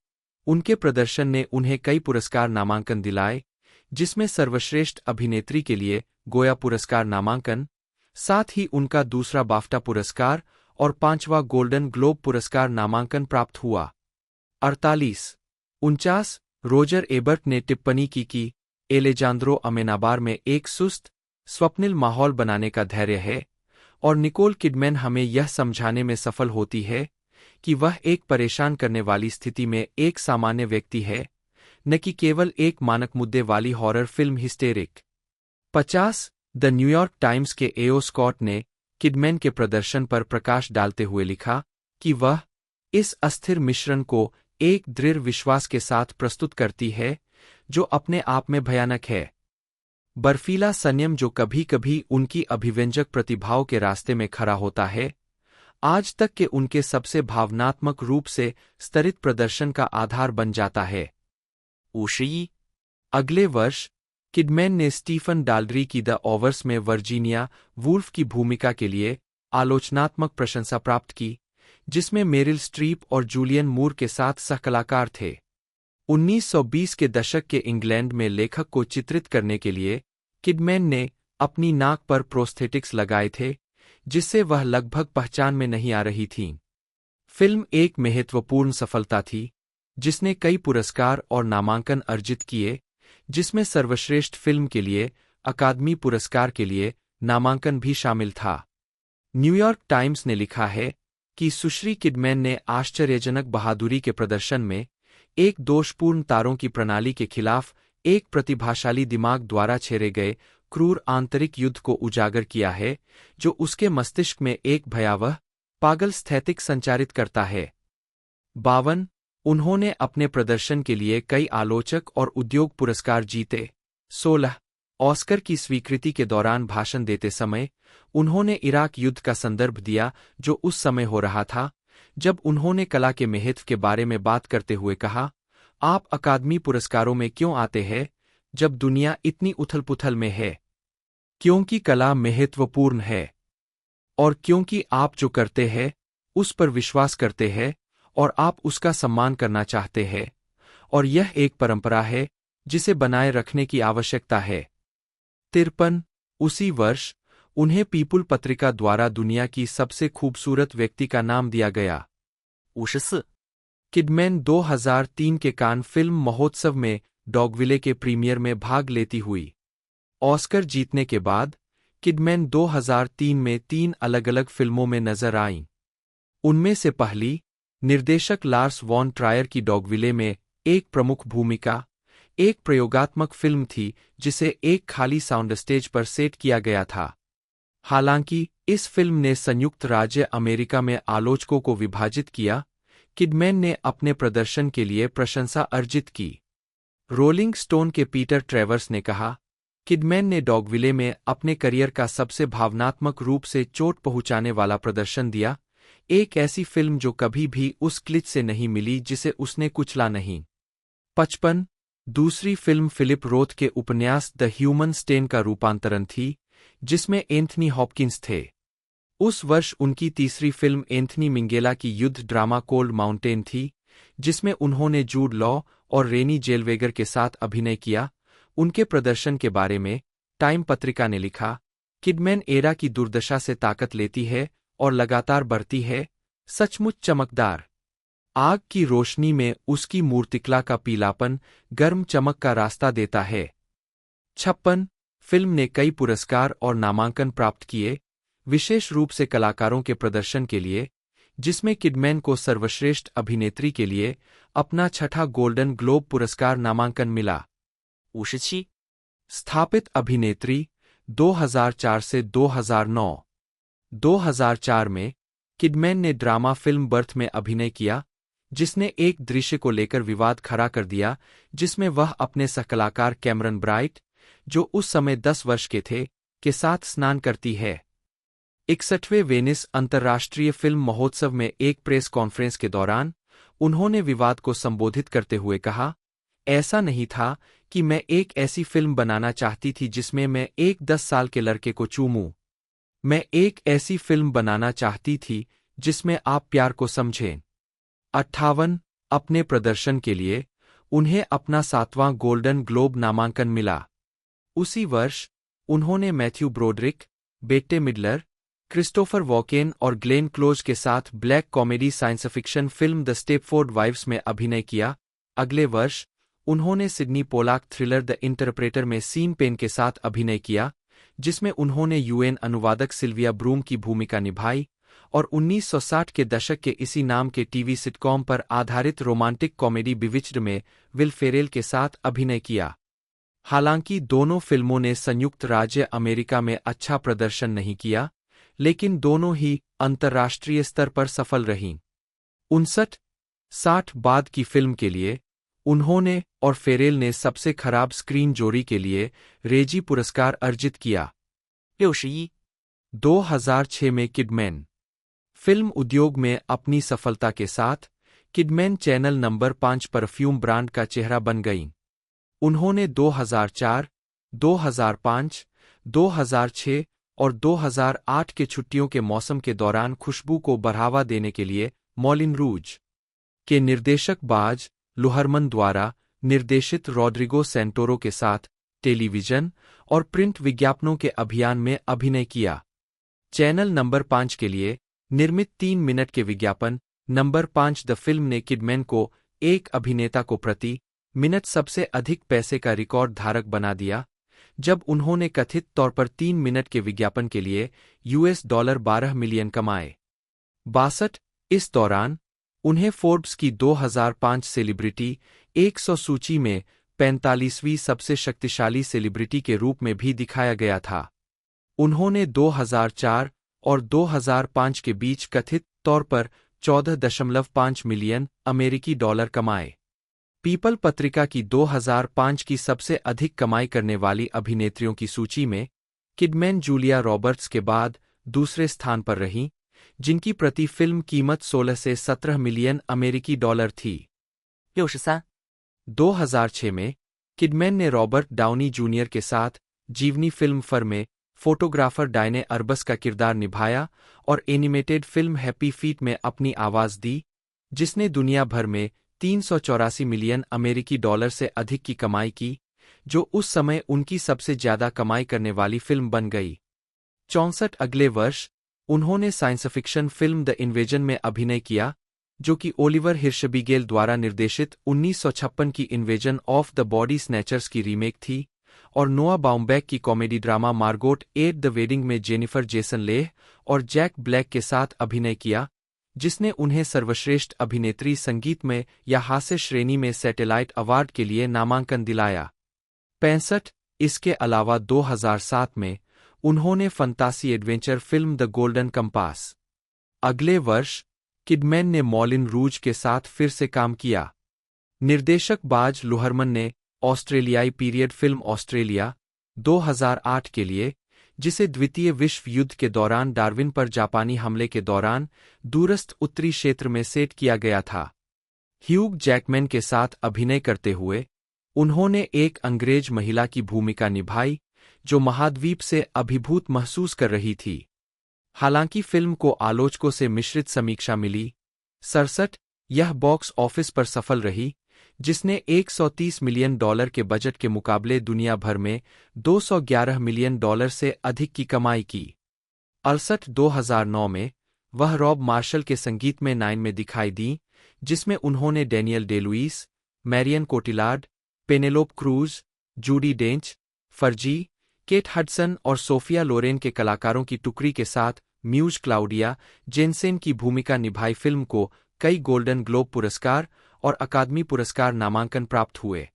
उनके प्रदर्शन ने उन्हें कई पुरस्कार नामांकन दिलाए, जिसमें सर्वश्रेष्ठ अभिनेत्री के लिए गोया पुरस्कार नामांकन, साथ ही उनका दूसरा बाफ्टा पुरस्कार और 5वां गोल्डन ग्लोब पुरस्कार नामांकन प्राप्त हुआ। 48 49 रोजर एबर्ट ने टिप्पणी की कि एलेजांद्रो अमेनाबार में एक सुस्त, स्वप्निल माहौल बनाने का धैर्य है, और निकोल किडमैन हमें यह समझाने में सफल होती है कि वह एक परेशान करने वाली स्थिति में एक सामान्य व्यक्ति है, न कि केवल एक मानक मुद्दे वाली horror film historic. 50 the New York times के एओ स्कॉट ने किडमैन के प्रदर्शन पर प्रकाश डालते हुए लिखा कि वह इस अस्थिर मिश्रण को एक दृढ़ विश्वास के साथ प्रस्तुत करती है जो अपने आप में भयानक है। बर्फीला संयम जो कभी कभी उनकी अभिव्यंजक प्रतिभाओं के रास्ते में खड़ा होता है, आज तक के उनके सबसे भावनात्मक रूप से स्तरित प्रदर्शन का आधार बन जाता है। 51、अगले वर्ष किडमैन ने स्टीफन डाल्ड्री की द ओवर्स में वर्जीनिया वुल्फ की भूमिका के लिए आलोचनात्मक प्रशंसा प्राप्त की, जिसमें मेरिल स्ट्रीप और जूलियन मूर के साथ सहकलाकार थे। 1920 के दशक के इंग्लैंड में लेखक को चित्रित करने के लिए किडमैन ने अपनी नाक पर प्रोस्थेटिक्स लगाए थे, जिससे वह लगभग पहचान में नहीं आ रही थीं। फिल्म एक महत्वपूर्ण सफलता थी, जिसने कई पुरस्कार और नामांकन अर्जित किए, जिसमें सर्वश्रेष्ठ फिल्म के लिए अकादमी पुरस्कार के लिए नामांकन भी शामिल था। न्यूयॉर्क टाइम्स ने लिखा है कि सुश्री किडमैन ने आश्चर्यजनक बहादुरी के प्रदर्शन में एक दोषपूर्ण तारों की प्रणाली के खिलाफ एक प्रतिभाशाली दिमाग द्वारा छेड़े गए क्रूर आंतरिक युद्ध को उजागर किया है, जो उसके मस्तिष्क में एक भयावह, पागल स्थैतिक संचारित करता है। 52 उन्होंने अपने प्रदर्शन के लिए कई आलोचक और उद्योग पुरस्कार जीते। 16 ऑस्कर की स्वीकृति के दौरान भाषण देते समय उन्होंने इराक युद्ध का संदर्भ दिया, जो उस समय हो रहा था, जब उन्होंने कला के महत्व के बारे में बात करते हुए कहा, आप अकादमी पुरस्कारों में क्यों आते हैं जब दुनिया इतनी उथल-पुथल में है? क्योंकि कला महत्वपूर्ण है, और क्योंकि आप जो करते हैं उस पर विश्वास करते हैं और आप उसका सम्मान करना चाहते हैं, और यह एक परंपरा है जिसे बनाए रखने की आवश्यकता है। 53 उसी वर्ष उन्हें पीपुल पत्रिका द्वारा दुनिया की सबसे खूबसूरत व्यक्ति का नाम दिया गया। 54、किडमैन 2003 के कान फिल्म महोत्सव में डॉगविले के प्रीमियर में भाग लेती हुई। ऑस्कर जीतने के बाद किडमैन 2003 में 3 अलग-अलग फिल्मों में नजर आईं। उनमें से पहली निर्देशक लार्स वॉन ट्रायर की डॉगविले में एक प्रमुख भूमिका एक प्रयोगात्मक फिल्म थी जिसे एक खाली साउंड स्टेज पर सेट किया गया था। हालांकि इस फिल्म ने संयुक्त राज्य अमेरिका में आलोचकों को विभाजित किया, किडमैन ने अपने प्रदर्शन के लिए प्रशंसा अर्जित की। रोलिंग स्टोन के पीटर ट्रेवर्स ने कहा, किडमैन ने डॉगविले में अपने करियर का सबसे भावनात्मक रूप से चोट पहुंचाने वाला प्रदर्शन दिया, एक ऐसी फिल्म जो कभी भी उस क्लिच से नहीं मिली जिसे उसने कुचला नहीं। 55 दूसरी फिल्म फिलिप रोथ के उपन्यास द ह्यूमन स्टेन का रूपांतरण थी, जिसमें एंथनी हॉपकिंस थे। उस वर्ष उनकी तीसरी फिल्म एंथनी मिंगेला की युद्ध ड्रामा कोल्ड माउंटेन थी, जिसमें उन्होंने जूड लॉ और रेनी जेलवेगर के साथ अभिनय किया। उनके प्रदर्शन के बारे में टाइम पत्रिका ने लिखा, किडमैन एरा की दुर्दशा से ताकत लेती है और लगातार बढ़ती है, सचमुच चमकदार। आग की रोशनी में उसकी मूर्तिकला का पीलापन गर्म चमक का रास्ता देता है। 56 फिल्म ने कई पुरस्कार और नामांकन प्राप्त किए, विशेष रूप से कलाकारों के प्रदर्शन के लिए, जिसमें किडमैन को सर्वश्रेष्ठ अभिनेत्री के लिए अपना छठा गोल्डन ग्लोब पुरस्कार नामांकन मिला। 57 स्थापित अभिनेत्री 2004 से 2009। 2004 में किडमैन ने ड्रामा फिल्म बर्थ में अभिनय किया, जिसने एक दृश्य को लेकर विवाद खड़ा कर दिया, जिसमें वह अपने सहकलाकार कैमरन ब्राइट, जो उस समय 10 वर्ष के थे, के साथ स्नान करती है। 61वें वेनिस अंतर्राष्ट्रीय फिल्म महोत्सव में एक प्रेस कॉन्फ्रेंस के दौरान उन्होंने विवाद को संबोधित करते हुए कहा, ऐसा नहीं था कि मैं एक ऐसी फिल्म बनाना चाहती थी जिसमें मैं एक 10 साल के लड़के को चूमूं। मैं एक ऐसी फिल्म बनाना चाहती थी जिसमें आप प्यार को समझें। 58 अपने प्रदर्शन के लिए उन्हें अपना 7वां गोल्डन ग्लोब नामांकन मिला। उसी वर्ष उन्होंने मैथ्यू ब्रोडरिक, बेट्टे मिडलर, क्रिस्टोफर वॉकेन और ग्लेन क्लोज के साथ black comedy science fiction film the Stepford Wives में अभिनय किया। अगले वर्ष उन्होंने Sydney Pollack thriller the Interpreter में सीन पेन के साथ अभिनय किया, जिसमें उन्होंने यूएन अनुवादक सिल्विया ब्रूम की भूमिका निभाई, और 1960 के दशक के इसी नाम के टीवी सिटकॉम पर आधारित रोमांटिक कॉमेडी बिविच्ड में विल फेरेल के साथ अभिनय किया। हालांकि दोनों फिल्मों ने संयुक्त राज्य अमेरिका में अच्छा प्रदर्शन नहीं किया, लेकिन दोनों ही अंतर्राष्ट्रीय स्तर पर सफल रहीं। 59-60 बाद की फिल्म के लिए उन्होंने और फेरेल ने सबसे खराब स्क्रीन जोड़ी के लिए रेजी पुरस्कार अर्जित किया। 61 2006 में किडमैन फिल्म उद्योग में अपनी सफलता के साथ Kidman channel number 5 perfume brand का चेहरा बन गईं। उन्होंने 2004, 2005, 2006 और 2008 के छुट्टियों के मौसम के दौरान खुशबू को बढ़ावा देने के लिए मॉलिन रूज के निर्देशक बाज लुहरमन द्वारा निर्देशित रॉड्रिगो सेंटोरो के साथ टेलीविजन और प्रिंट विज्ञापनों के अभियान में अभिनय किया। चैनल नंबर 5 के लिए निर्मित 3 मिनट के विज्ञापन नंबर 5 द फिल्म ने किडमैन को एक अभिनेता को प्रति मिनट सबसे अधिक पैसे का रिकॉर्ड धारक बना दिया, जब उन्होंने कथित तौर पर 3 मिनट के विज्ञापन के लिए $12 मिलियन कमाए। 62 इस दौरान उन्हें फोर्ब्स की 2005 सेलिब्रिटी 100 सूची में 45वीं सबसे शक्तिशाली सेलिब्रिटी के रूप में भी दिखाया गया था। उन्होंने 2004 और 2005 के बीच कथित तौर पर 14.5 मिलियन अमेरिकी डॉलर कमाए। पीपल पत्रिका की 2005 की सबसे अधिक कमाई करने वाली अभिनेत्रियों की सूची में किडमैन जूलिया रॉबर्ट्स के बाद दूसरे स्थान पर रहीं, जिनकी प्रति फिल्म कीमत 16 से 17 मिलियन अमेरिकी डॉलर थी। 63 2006 में किडमैन ने रॉबर्ट डाउनी जूनियर के साथ जीवनी फिल्म फर में फोटोग्राफर डायने अरबस का किरदार निभाया और एनिमेटेड फिल्म हैप्पी फीट में अपनी आवाज दी, जिसने दुनिया भर में 384 मिलियन अमेरिकी डॉलर से अधिक की कमाई की, जो उस समय उनकी सबसे ज्यादा कमाई करने वाली फिल्म बन गई। 64 अगले वर्ष उन्होंने science fiction film the invasion में अभिनय किया, जो कि ओलिवर हिर्शबिगेल द्वारा निर्देशित 1956 की invasion of the body snatchers की रीमेक थी, और नोआ बाउम्बैक की comedy drama Margot at the wedding में जेनिफर जेसन लेह और जैक ब्लैक के साथ अभिनय किया, जिसने उन्हें सर्वश्रेष्ठ अभिनेत्री संगीत में या हास्य श्रेणी में सैटेलाइट अवार्ड के लिए नामांकन दिलाया। 65। इसके अलावा 2007 में उन्होंने फंतासी adventure film the Golden Compass. अगले वर्ष किडमैन ने मॉलिन रूज के साथ फिर से काम किया। निर्देशक बाज लुहरमन ने ऑस्ट्रेलियाई पीरियड फिल्म ऑस्ट्रेलिया 2008 के लिए, जिसे द्वितीय विश्व युद्ध के दौरान डार्विन पर जापानी हमले के दौरान दूरस्थ उत्तरी क्षेत्र में सेट किया गया था। ह्यूग जैकमैन के साथ अभिनय करते हुए उन्होंने एक अंग्रेज महिला की भूमिका निभाई जो महाद्वीप से अभिभूत महसूस कर रही थी। हालांकि फिल्म को आलोचकों से मिश्रित समीक्षा मिली। 67। यह बॉक्स ऑफिस पर सफल रही, जिसने $130 मिलियन के बजट के मुकाबले दुनिया भर में $211 मिलियन से अधिक की कमाई की। 68। 2009 में वह रॉब मार्शल के संगीत में 9 में दिखाई दी, जिसमें उन्होंने Daniel Day Lewis, Marion Cotillard, Penelope Cruz, Judi Dench, Fergie, Kate Hudson और सोफिया लोरेन के कलाकारों की टुकड़ी के साथ म्यूज क्लाउडिया जेनसेन की भूमिका निभाई। फिल्म को कई गोल्डन ग्लोब पुरस्कार और अकादमी पुरस्कार नामांकन प्राप्त हुए,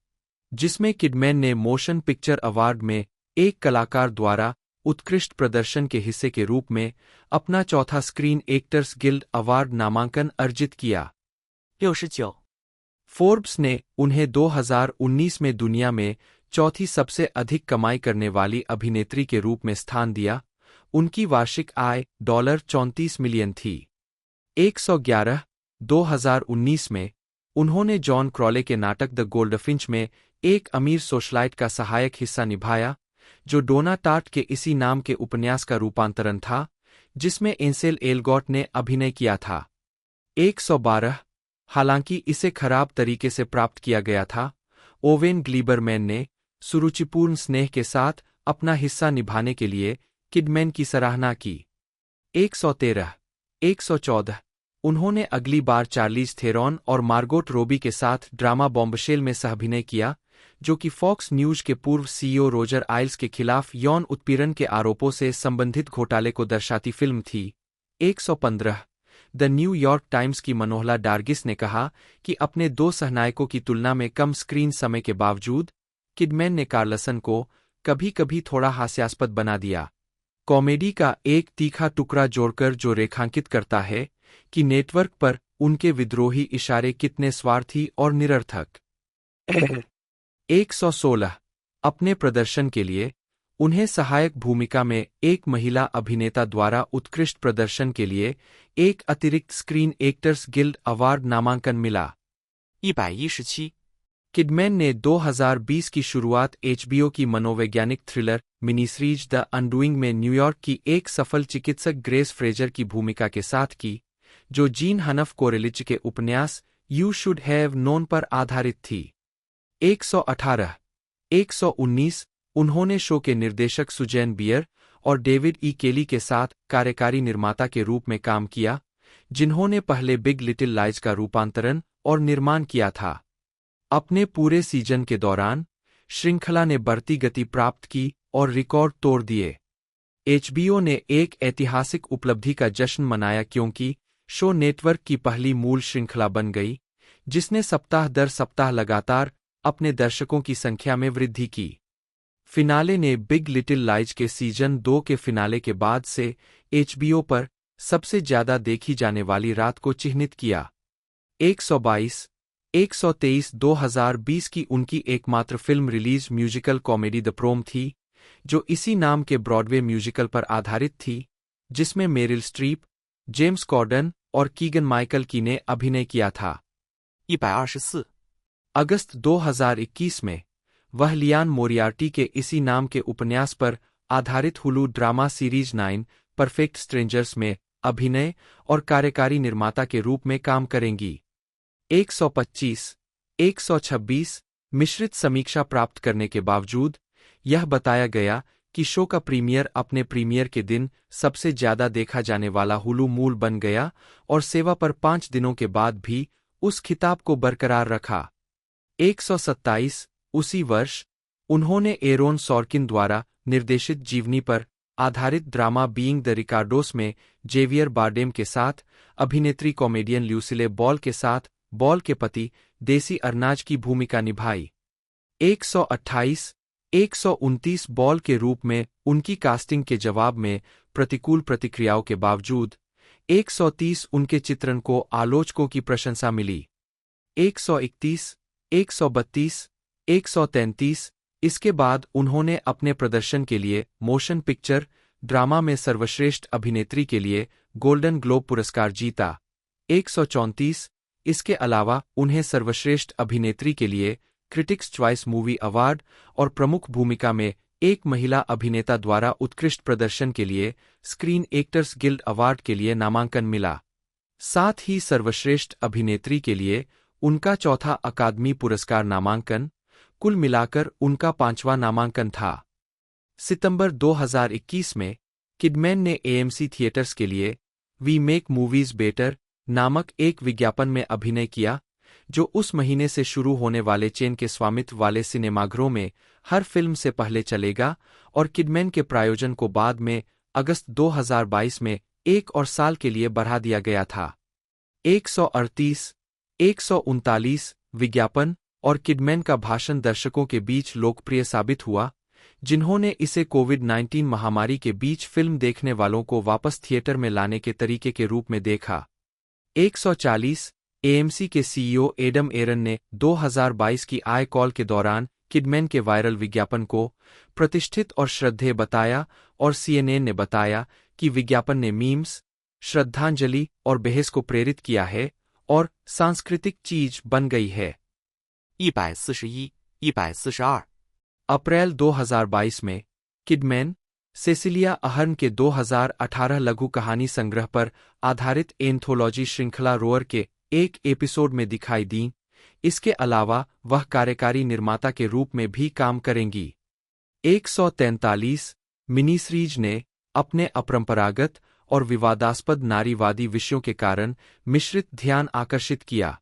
जिसमें किडमैन ने मोशन पिक्चर अवार्ड में एक कलाकार द्वारा उत्कृष्ट प्रदर्शन के हिस्से के रूप में अपना चौथा स्क्रीन एक्टर्स गिल्ड अवार्ड नामांकन अर्जित किया। 69. फोर्ब्स ने उन्हें 2019 में दुनिया में चौथी सबसे अधिक कमाई करने वाली अभिनेत्री के रूप में स्थान दिया। उनकी वार्षिक आय $34 मिलियन थी। 111. 2019 में उन्होंने जॉन क्रॉले के नाटक द गोल्डफिंच में एक अमीर सोशलाइट का सहायक हिस्सा निभाया, जो डोना टार्ट के इसी नाम के उपन्यास का रूपांतरण था, जिसमें एंसेल एलगॉट ने अभिनय किया था। 112. हालांकि इसे खराब तरीके से प्राप्त किया गया था, ओवेन ग्लीबरमैन ने सुरुचिपूर्ण स्नेह के साथ अपना हिस्सा निभाने के लिए किडमैन की सराहना की। 113. 114. उन्होंने अगली बार चार्लीज थेरॉन और मार्गोट रोबी के साथ ड्रामा बॉम्बशेल में सहअभिनय किया, जो कि फॉक्स न्यूज के पूर्व सीईओ रोजर आइल्स के खिलाफ यौन उत्पीड़न के आरोपों से संबंधित घोटाले को दर्शाती फिल्म थी। 115. द न्यूयॉर्क टाइम्स की मनोहला डार्गिस ने कहा कि अपने दो सहनायकों की तुलना में कम स्क्रीन समय के बावजूद किडमैन ने कार्लसन को कभी कभी थोड़ा हास्यास्पद बना दिया। कॉमेडी का एक तीखा टुकड़ा जोड़कर जो रेखांकित करता है कि नेटवर्क पर उनके विद्रोही इशारे कितने स्वार्थी और निरर्थक। 116. अपने प्रदर्शन के लिए उन्हें सहायक भूमिका में एक महिला अभिनेता द्वारा उत्कृष्ट प्रदर्शन के लिए एक अतिरिक्त स्क्रीन एक्टर्स गिल्ड अवार्ड नामांकन मिला। 117. किडमैन ने 2020 की शुरुआत HBO की मनोवैज्ञानिक थ्रिलर मिनीसीरीज द अनडूइंग में न्यूयॉर्क की एक सफल चिकित्सक ग्रेस फ्रेजर की भूमिका के साथ की, जो जीन हनफ कोरेलिच के उपन्यास यू शुड हैव नोन पर आधारित थी। 118. 119. उन्होंने शो के निर्देशक सुजैन बियर और डेविड ई केली के साथ कार्यकारी निर्माता के रूप में काम किया, जिन्होंने पहले बिग लिटिल लाइज का रूपांतरण और निर्माण किया था। अपने पूरे सीजन के दौरान श्रृंखला ने बढ़ती गति प्राप्त की और रिकॉर्ड तोड़ दिए। HBO ने एक ऐतिहासिक उपलब्धि का जश्न मनाया क्योंकि शो नेटवर्क की पहली मूल श्रृंखला बन गई, जिसने सप्ताह दर सप्ताह लगातार अपने दर्शकों की संख्या में वृद्धि की। फिनाले ने बिग लिटिल लाइज के सीजन 2 के फिनाले के बाद से HBO पर सबसे ज्यादा देखी जाने वाली रात को चिह्नित किया। 122. 123. 2020 की उनकी एकमात्र film release musical comedy the Prom थी, जो इसी नाम के ब्रॉडवे म्यूजिकल पर आधारित थी, जिसमें मेरिल स्ट्रीप, जेम्स कॉर्डन और कीगन माइकल की ने अभिनय किया था। 124. अगस्त 2021 में वह लियान मोरियार्टी के इसी नाम के उपन्यास पर आधारित Hulu drama series 9 perfect strangers में अभिनय और कार्यकारी निर्माता के रूप में काम करेंगी। 125. 126. मिश्रित समीक्षा प्राप्त करने के बावजूद यह बताया गया कि शो का प्रीमियर अपने प्रीमियर के दिन सबसे ज्यादा देखा जाने वाला हुलू मूल बन गया और सेवा पर 5 दिनों के बाद भी उस खिताब को बरकरार रखा। 127. उसी वर्ष उन्होंने एरोन सॉर्किन द्वारा निर्देशित जीवनी पर आधारित ड्रामा बीइंग द रिकार्डोस में जेवियर बारडेम के साथ, अभिनेत्री कॉमेडियन ल्यूसिले बॉल के साथ बॉल के पति देसी अरनाज की भूमिका निभाई। 129 बॉल के रूप में उनकी कास्टिंग के जवाब में प्रतिकूल प्रतिक्रियाओं के बावजूद 130 उनके चित्रण को आलोचकों की प्रशंसा मिली। 131, 132, 133 इसके बाद उन्होंने अपने प्रदर्शन के लिए मोशन पिक्चर ड्रामा में सर्वश्रेष्ठ अभिनेत्री के लिए गोल्डन ग्लोब पुरस्कार जीता। 134 इसके अलावा उन्हें सर्वश्रेष्ठ अभिनेत्री के लिए क्रिटिक्स चॉइस मूवी अवार्ड और प्रमुख भूमिका में एक महिला अभिनेता द्वारा उत्कृष्ट प्रदर्शन के लिए स्क्रीन एक्टर्स गिल्ड अवार्ड के लिए नामांकन मिला। साथ ही सर्वश्रेष्ठ अभिनेत्री के लिए उनका चौथा अकादमी पुरस्कार नामांकन, कुल मिलाकर उनका 5वां नामांकन था। सितंबर 2021 में किडमैन ने AMC थिएटर्स के लिए वी मेक मूवीज बेटर नामक एक विज्ञापन में अभिनय किया, जो उस महीने से शुरू होने वाले चेन के स्वामित्व वाले सिनेमाघरों में हर फिल्म से पहले चलेगा, और किडमैन के प्रायोजन को बाद में अगस्त 2022 में 1 और साल के लिए बढ़ा दिया गया था। 138, 139 विज्ञापन और किडमैन का भाषण दर्शकों के बीच लोकप्रिय साबित हुआ, जिन्होंने इसे कोविड-19 महामारी के बीच फिल्म देखने वालों को वापस थिएटर में लाने के तरीके के रूप में देखा। 140 AMC के CEO एडम एरन ने 2022 की आई कॉल के दौरान किडमैन के वायरल विज्ञापन को प्रतिष्ठित और श्रद्धेय बताया, और CNN ने बताया कि विज्ञापन ने मीम्स, श्रद्धांजलि और बहस को प्रेरित किया है और सांस्कृतिक चीज बन गई है। 141、142。अप्रैल 2022 में किडमैन सेसिलिया अहर्न के 2018 लघु कहानी संग्रह पर आधारित एंथोलॉजी श्रृंखला रोअर के एक एपिसोड में दिखाई दी। इसके अलावा वह कार्यकारी निर्माता के रूप में भी काम करेंगी। 143 मिनी सीरीज ने अपने अपरंपरागत और विवादास्पद नारीवादी विषयों के कारण मिश्रित ध्यान आकर्षित किया।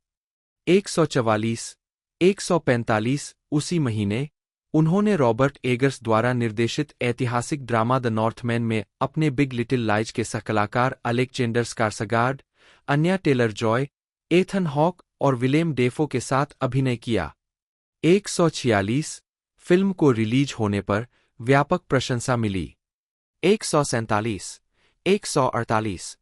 144, 145 उसी महीने उन्होंने रॉबर्ट एगर्स द्वारा निर्देशित ऐतिहासिक ड्रामा द नॉर्थमैन में अपने बिग लिटिल लाइज के सहकलाकार अलेक्जेंडर स्कार्सगार्ड, अन्या टेलर जॉय, एथन हॉक और विलेम डेफो के साथ अभिनय किया। 146 फिल्म को रिलीज होने पर व्यापक प्रशंसा मिली। 147, 148।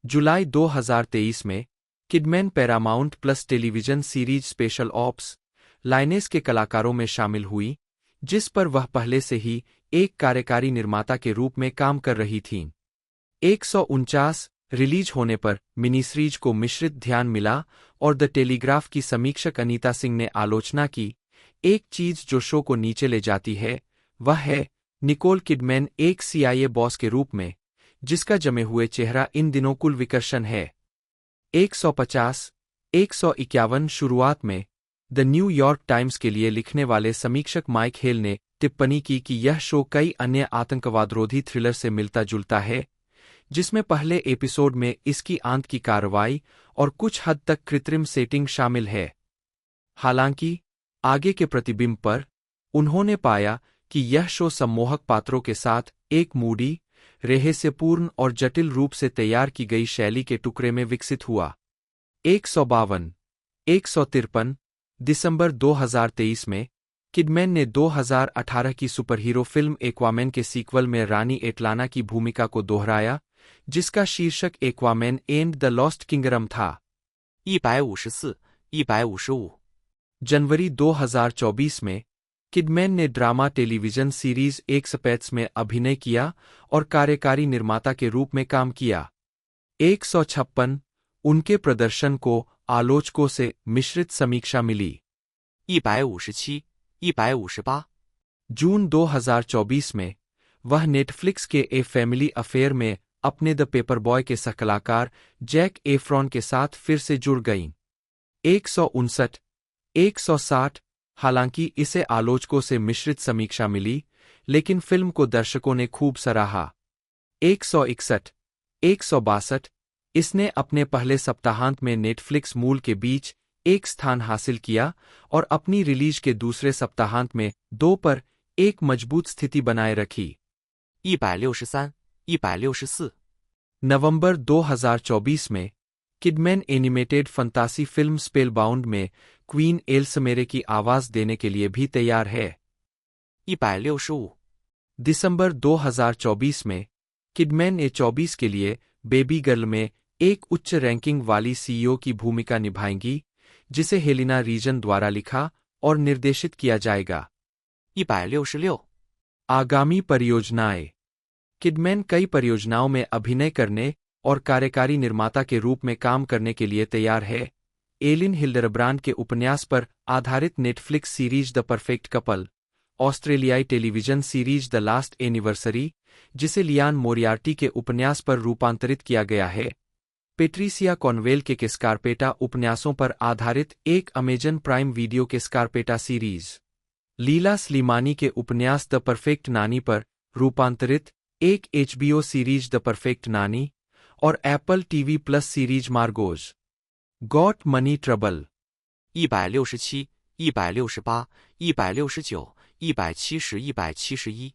जुलाई 2023 में Kidman Paramount Plus television series Special Ops Lioness के कलाकारों में शामिल हुई, जिस पर वह पहले से ही एक कार्यकारी निर्माता के रूप में काम कर रही थीं। 149 रिलीज होने पर मिनी सीरीज को मिश्रित ध्यान मिला, और द टेलीग्राफ की समीक्षक अनीता सिंह ने आलोचना की, एक चीज जो शो को नीचे ले जाती है वह है निकोल किडमैन एक CIA बॉस के रूप में, जिसका जमे हुए चेहरा इन दिनों कुल विकर्षण है। 150, 151 शुरुआत में द न्यूयॉर्क टाइम्स के लिए लिखने वाले समीक्षक माइक हेल ने टिप्पणी की कि यह शो कई अन्य आतंकवादरोधी थ्रिलर से मिलता जुलता है, जिसमें पहले एपिसोड में इसकी आंत की कार्रवाई और कुछ हद तक कृत्रिम सेटिंग शामिल है। हालांकि आगे के प्रतिबिंब पर उन्होंने पाया कि यह शो सम्मोहक पात्रों के साथ एक मूडी, रहस्यपूर्ण और जटिल रूप से तैयार की गई शैली के टुकड़े में विकसित हुआ। 152, 153 दिसंबर 2023 में किडमैन ने 2018 की सुपरहीरो फिल्म एक्वामैन के सीक्वल में रानी एटलाना की भूमिका को दोहराया, जिसका शीर्षक Aquaman and the lost kingdom था। 154、155。जनवरी 2024 में किडमैन ने ड्रामा टेलीविजन सीरीज एक्सपेट्स में अभिनय किया और कार्यकारी निर्माता के रूप में काम किया। 156 उनके प्रदर्शन को आलोचकों से मिश्रित समीक्षा मिली। 157、158。जून 2024 में वह नेटफ्लिक्स के ए फैमिली अफेयर में अपने द पेपर बॉय के सहकलाकार जैक एफ्रॉन के साथ फिर से जुड़ गईं। 159, 160 हालांकि इसे आलोचकों से मिश्रित समीक्षा मिली, लेकिन फिल्म को दर्शकों ने खूब सराहा। 161, 162 इसने अपने पहले सप्ताहांत में नेटफ्लिक्स मूल के बीच एक स्थान हासिल किया और अपनी रिलीज के दूसरे सप्ताहांत में 2 पर एक मजबूत स्थिति बनाए रखी। 163、164。नवंबर 2024 में किडमैन एनिमेटेड फंतासी फिल्म स्पेलबाउंड में क्वीन एल्समेरे की आवाज देने के लिए भी तैयार है। 165。 दिसंबर 2024 में किडमैन A24 के लिए बेबी गर्ल में एक उच्च रैंकिंग वाली सीईओ की भूमिका निभाएंगी, जिसे हेलिना रीजन द्वारा लिखा और निर्देशित किया जाएगा। 166。 आगामी परियोजनाएं। किडमैन कई परियोजनाओं में अभिनय करने और कार्यकारी निर्माता के रूप में काम करने के लिए तैयार है। एलिन हिल्डरब्रांड के उपन्यास पर आधारित Netflix series the Perfect Couple, ऑस्ट्रेलियाई television series the Last Anniversary, जिसे लियान मोरियार्टी के उपन्यास पर रूपांतरित किया गया है, पेट्रिसिया कॉनवेल के स्कारपेटा उपन्यासों पर आधारित एक अमेजन प्राइम वीडियो के स्कारपेटा सीरीज, लीला स्लीमानी के उपन्यास द परफेक्ट नानी पर रूपांतरित एक HBO series the Perfect Nanny और Apple TV plus series Margo's Got Money Trouble. 167、168、169、170、171。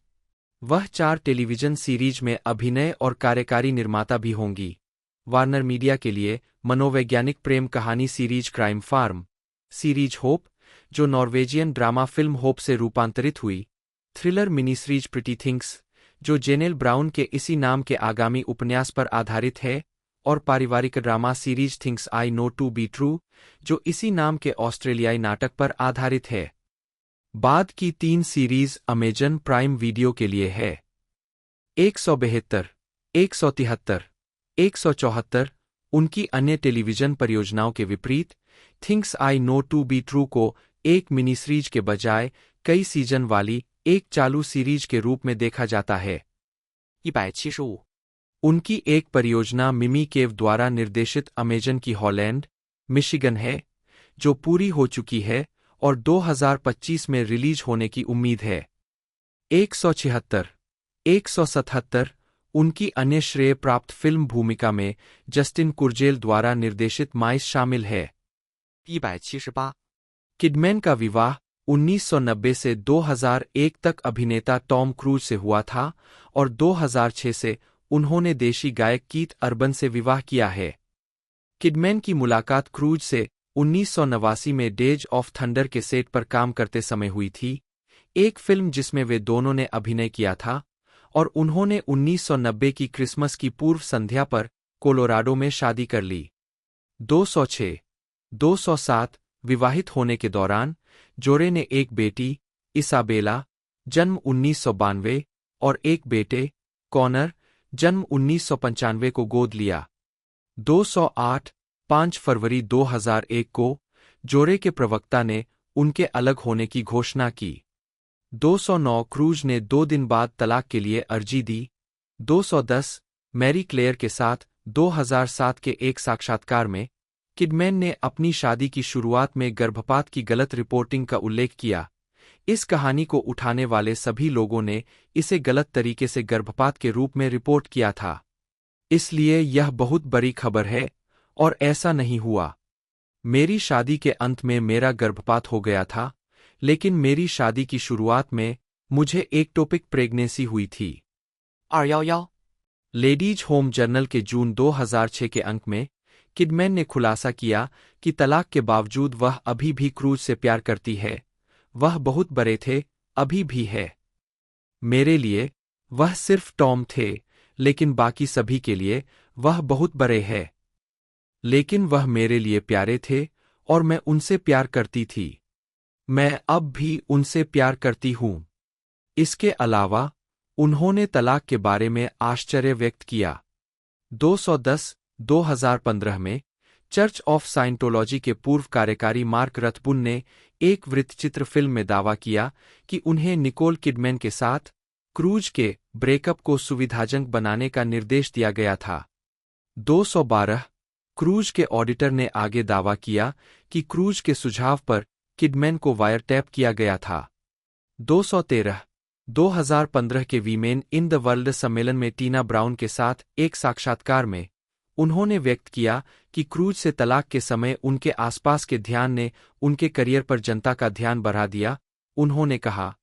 वह 4 टेलीविजन सीरीज में अभिनय और कार्यकारी निर्माता भी होंगी। वार्नर मीडिया के लिए मनोवैज्ञानिक प्रेम कहानी series crime farm, series hope, जो नॉर्वेजियन ड्रामा फिल्म होप से रूपांतरित हुई, thriller mini series pretty things, जो जेनेल ब्राउन के इसी नाम के आगामी उपन्यास पर आधारित है, और पारिवारिक drama series things I know to be true, जो इसी नाम के ऑस्ट्रेलियाई नाटक पर आधारित है। बाद की 3 सीरीज अमेजन प्राइम वीडियो के लिए है। 172, 173, 174 उनकी अन्य टेलीविजन परियोजनाओं के विपरीत, things I know to be true को एक मिनी सीरीज के बजाय कई सीजन वाली एक चालू सीरीज के रूप में देखा जाता है। 175。 उनकी एक परियोजना मिमी केव द्वारा निर्देशित अमेजन की हॉलैंड, मिशिगन है, जो पूरी हो चुकी है और 2025 में रिलीज होने की उम्मीद है। 176, 177 उनकी अन्य श्रेय प्राप्त फिल्म भूमिका में जस्टिन कुर्जेल द्वारा निर्देशित माइस शामिल है। 178。 किडमैन का विवाह 1990 से 2001 तक अभिनेता टॉम क्रूज से हुआ था और 2006 से उन्होंने देशी गायक कीथ अर्बन से विवाह किया है। किडमैन की मुलाकात क्रूज से 1989 में डेज ऑफ थंडर के सेट पर काम करते समय हुई थी, एक फिल्म जिसमें वे दोनों ने अभिनय किया था, और उन्होंने 1990 की क्रिसमस की पूर्व संध्या पर कोलोराडो में शादी कर ली। 206, 207 विवाहित होने के दौरान जोड़े ने एक बेटी, इसाबेला, जन्म 1992, और एक बेटे, कॉनर, जन्म 1995 को गोद लिया। 208, 5 फरवरी 2001 को जोड़े के प्रवक्ता ने उनके अलग होने की घोषणा की। 209 क्रूज ने 2 दिन बाद तलाक के लिए अर्जी दी। 210 मैरी क्लेयर के साथ 2007 के एक साक्षात्कार में किडमैन ने अपनी शादी की शुरुआत में गर्भपात की गलत रिपोर्टिंग का उल्लेख किया। इस कहानी को उठाने वाले सभी लोगों ने इसे गलत तरीके से गर्भपात के रूप में रिपोर्ट किया था, इसलिए यह बहुत बड़ी खबर है, और ऐसा नहीं हुआ। मेरी शादी के अंत में मेरा गर्भपात हो गया था, लेकिन मेरी शादी की शुरुआत में मुझे एक्टोपिक प्रेगनेंसी हुई थी। 211。 लेडीज होम जर्नल के जून 2006 के अंक में किडमैन ने खुलासा किया कि तलाक के बावजूद वह अभी भी क्रूज से प्यार करती है। वह बहुत बड़े थे, अभी भी है। मेरे लिए वह सिर्फ टॉम थे, लेकिन बाकी सभी के लिए वह बहुत बड़े हैं। लेकिन वह मेरे लिए प्यारे थे और मैं उनसे प्यार करती थी। मैं अब भी उनसे प्यार करती हूँ। इसके अलावा उन्होंने तलाक के बारे में आश्चर्य व्यक्त किया। 210, 2015 में चर्च ऑफ साइंटोलॉजी के पूर्व कार्यकारी मार्क रथबुन ने एक वृत्तचित्र फिल्म में दावा किया कि उन्हें निकोल किडमैन के साथ क्रूज के ब्रेकअप को सुविधाजनक बनाने का निर्देश दिया गया था। 212 क्रूज के ऑडिटर ने आगे दावा किया कि क्रूज के सुझाव पर किडमैन को वायर टैप किया गया था। 213 2015 के वीमेन इन द वर्ल्ड सम्मेलन में टीना ब्राउन के साथ एक साक्षात्कार में उन्होंने व्यक्त किया कि क्रूज से तलाक के समय उनके आसपास के ध्यान ने उनके करियर पर जनता का ध्यान बढ़ा दिया। उन्होंने कहा,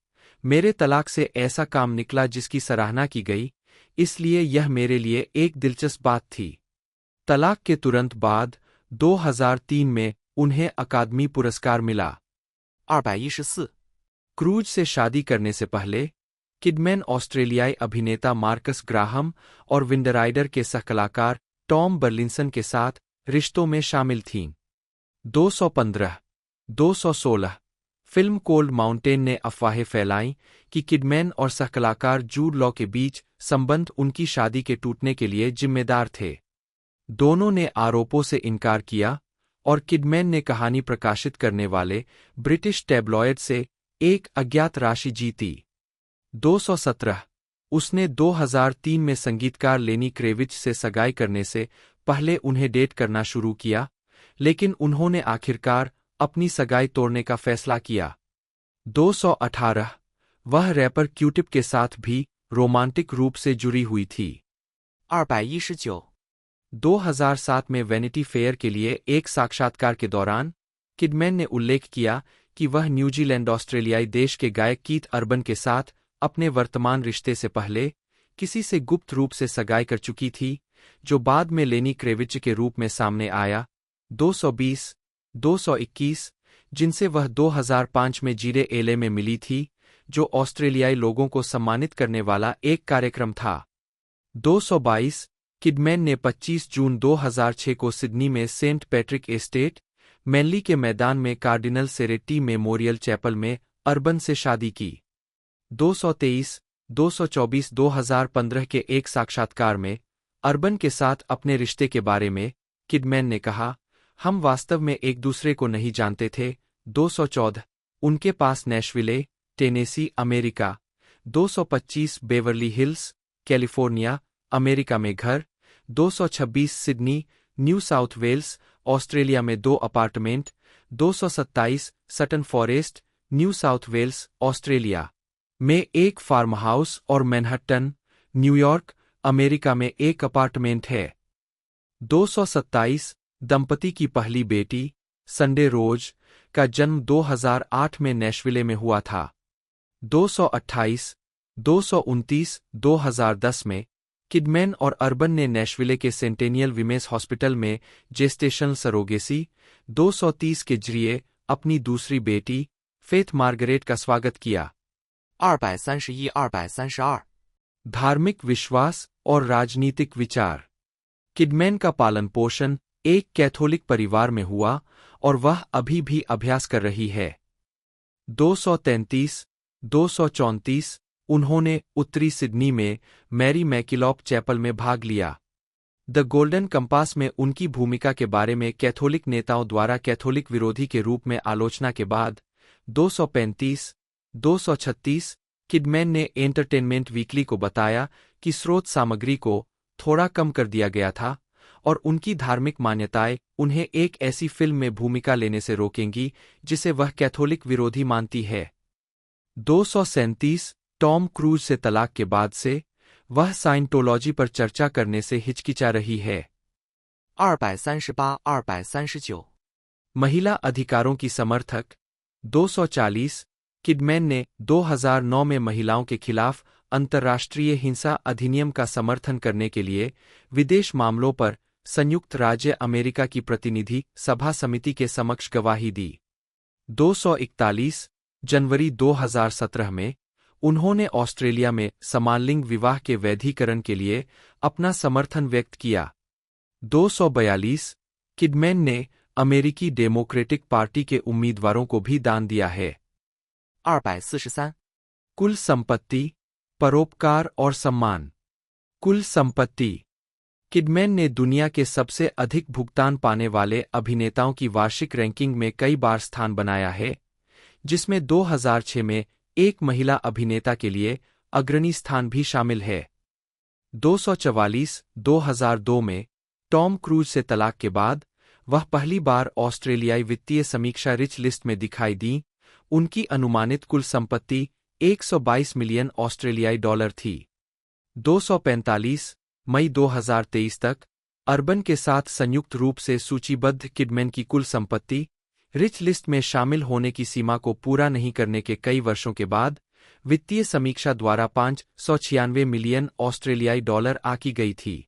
मेरे तलाक से ऐसा काम निकला जिसकी सराहना की गई, इसलिए यह मेरे लिए एक दिलचस्प बात थी। तलाक के तुरंत बाद 2003 में उन्हें अकादमी पुरस्कार मिला। 214。 क्रूज से शादी करने से पहले किडमैन ऑस्ट्रेलियाई अभिनेता मार्कस ग्राहम और विंडराइडर के सहकलाकार टॉम बर्लिंसन के साथ रिश्तों में शामिल थीं। 215। 216। फिल्म कोल्ड माउंटेन ने अफवाहें फैलाईं कि किडमैन और सहकलाकार जूड लॉ के बीच संबंध उनकी शादी के टूटने के लिए जिम्मेदार थे। दोनों ने आरोपों से इनकार किया और किडमैन ने कहानी प्रकाशित करने वाले ब्रिटिश टैब्लॉयड से एक अज्ञात राशि जीती। 217। उसने 2003 में संगीतकार लेनी क्रेविच से सगाई करने से पहले उन्हें डेट करना शुरू किया, लेकिन उन्होंने आखिरकार अपनी सगाई तोड़ने का फैसला किया। 218। वह रैपर क्यूटिप के साथ भी रोमांटिक रूप से जुड़ी हुई थी। 219。 2007 में वैनिटी फेयर के लिए एक साक्षात्कार के दौरान किडमैन ने उल्लेख किया कि वह न्यूजीलैंड ऑस्ट्रेलियाई देश के गायक कीथ अर्बन के साथ अपने वर्तमान रिश्ते से पहले किसी से गुप्त रूप से सगाई कर चुकी थी, जो बाद में लेनी क्रेविच के रूप में सामने आया। 220। 221, जिनसे वह 2005 में जीरे एले में मिली थी, जो ऑस्ट्रेलियाई लोगों को सम्मानित करने वाला एक कार्यक्रम था। 222। किडमैन ने 25 जून 2006 को सिडनी में सेंट पैट्रिक एस्टेट, मैनली के मैदान में कार्डिनल सेरेट्टी मेमोरियल चैपल में अर्बन से शादी की। 223। 224। 2015 के एक साक्षात्कार में अर्बन के साथ अपने रिश्ते के बारे में किडमैन ने कहा, हम वास्तव में एक दूसरे को नहीं जानते थे। 214। उनके पास Nashville, Tennessee, America. 225। Beverly Hills, California, America में घर। 226। Sydney, New South Wales, Australia में 2 apartment. 227। Sutton Forest, New South Wales, Australia में एक फार्म हाउस और मैनहट्टन, न्यूयॉर्क, अमेरिका में एक अपार्टमेंट है। 227। दंपति की पहली बेटी, संडे रोज, का जन्म 2008 में नैशविले में हुआ था। 228। 229। 2010 में किडमैन और अर्बन ने नैशविले के सेंटेनियल विमेस हॉस्पिटल में जेस्टेशनल सरोगेसी 230 के जरिए अपनी दूसरी बेटी फेथ मार्गरेट का स्वागत किया। 231。 232। धार्मिक विश्वास और राजनीतिक विचार। किडमैन का पालन पोषण एक कैथोलिक परिवार में हुआ और वह अभी भी अभ्यास कर रही है। 233। 234। उन्होंने उत्तरी सिडनी में मैरी मैकिलॉप चैपल में भाग लिया। द गोल्डन कंपास में उनकी भूमिका के बारे में कैथोलिक नेताओं द्वारा कैथोलिक विरोधी के रूप में आलोचना के बाद 235। 236। किडमैन ने एंटरटेनमेंट वीकली को बताया कि स्रोत सामग्री को थोड़ा कम कर दिया गया था और उनकी धार्मिक मान्यताएं उन्हें एक ऐसी फिल्म में भूमिका लेने से रोकेंगी जिसे वह कैथोलिक विरोधी मानती है। 237। टॉम क्रूज से तलाक के बाद से वह साइंटोलॉजी पर चर्चा करने से हिचकिचा रही है। 238। 239। महिला अधिकारों की समर्थक। 240। किडमैन ने 2009 में महिलाओं के खिलाफ अंतर्राष्ट्रीय हिंसा अधिनियम का समर्थन करने के लिए विदेश मामलों पर संयुक्त राज्य अमेरिका की प्रतिनिधि सभा समिति के समक्ष गवाही दी। 241। जनवरी 2017 में उन्होंने ऑस्ट्रेलिया में समलिंगी विवाह के वैधीकरण के लिए अपना समर्थन व्यक्त किया। 242। किडमैन ने अमेरिकी डेमोक्रेटिक पार्टी के उम्मीदवारों को भी दान दिया है। 243। कुल संपत्ति, परोपकार और सम्मान। कुल संपत्ति। किडमैन ने दुनिया के सबसे अधिक भुगतान पाने वाले अभिनेताओं की वार्षिक रैंकिंग में कई बार स्थान बनाया है, जिसमें 2006 में एक महिला अभिनेता के लिए अग्रणी स्थान भी शामिल है। 244। 2002 में टॉम क्रूज से तलाक के बाद वह पहली बार ऑस्ट्रेलियाई वित्तीय समीक्षा रिच लिस्ट में दिखाई दी। उनकी अनुमानित कुल संपत्ति 122 मिलियन ऑस्ट्रेलियाई डॉलर थी। 245। मई 2023 तक अर्बन के साथ संयुक्त रूप से सूचीबद्ध किडमैन की कुल संपत्ति रिच लिस्ट में शामिल होने की सीमा को पूरा नहीं करने के कई वर्षों के बाद वित्तीय समीक्षा द्वारा 596 मिलियन ऑस्ट्रेलियाई डॉलर आकी गई थी।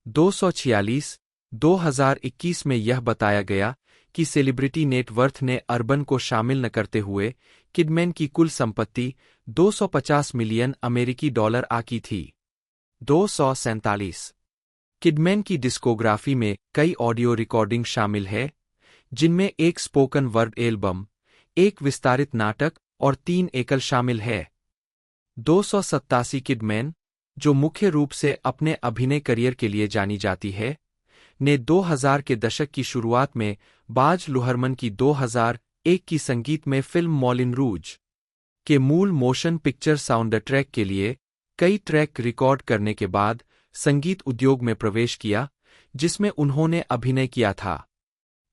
2021 में यह बताया गया कि सेलिब्रिटी नेटवर्थ ने अर्बन को शामिल न करते हुए किडमैन की कुल संपत्ति 250 मिलियन अमेरिकी डॉलर आकी थी। 247 किडमैन की डिस्कोग्राफी में कई ऑडियो रिकॉर्डिंग शामिल है, जिनमें एक स्पोकन वर्ड एल्बम, एक विस्तारित नाटक और 3 एकल शामिल है। 287 किडमैन, जो मुख्य रूप से अपने अभिनय करियर के लिए जानी जाती है, ने 2000 के दशक की शुरुआत में बाज लुहरमन की 2001 की संगीत में फिल्म मॉलिन रूज के मूल मोशन पिक्चर साउंड ट्रैक के लिए कई ट्रैक रिकॉर्ड करने के बाद संगीत उद्योग में प्रवेश किया, जिसमें उन्होंने अभिनय किया था।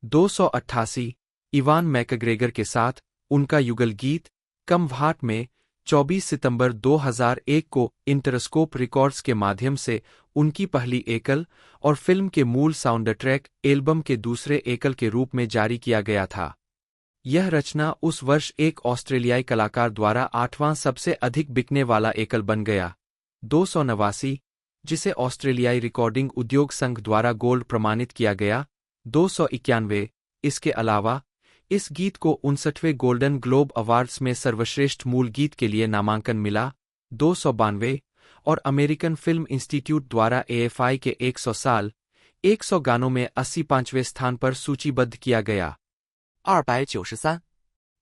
288 इवान मैकग्रेगर के साथ उनका युगल गीत कम वाट में 24 सितंबर 2001 को इंटरस्कोप रिकॉर्ड्स के माध्यम से उनकी पहली एकल और फिल्म के मूल साउंड ट्रैक एल्बम के दूसरे एकल के रूप में जारी किया गया था। यह रचना उस वर्ष एक ऑस्ट्रेलियाई कलाकार द्वारा 8वां सबसे अधिक बिकने वाला एकल बन गया। 289 जिसे ऑस्ट्रेलियाई रिकॉर्डिंग उद्योग संघ द्वारा गोल्ड प्रमाणित किया गया। 291 इसके अलावा इस गीत को 59वें गोल्डन ग्लोब अवार्ड्स में सर्वश्रेष्ठ मूल गीत के लिए नामांकन मिला। 292 और अमेरिकन फिल्म इंस्टीट्यूट द्वारा AFI के 100 साल 100 गानों में 85वें स्थान पर सूचीबद्ध किया गया। 293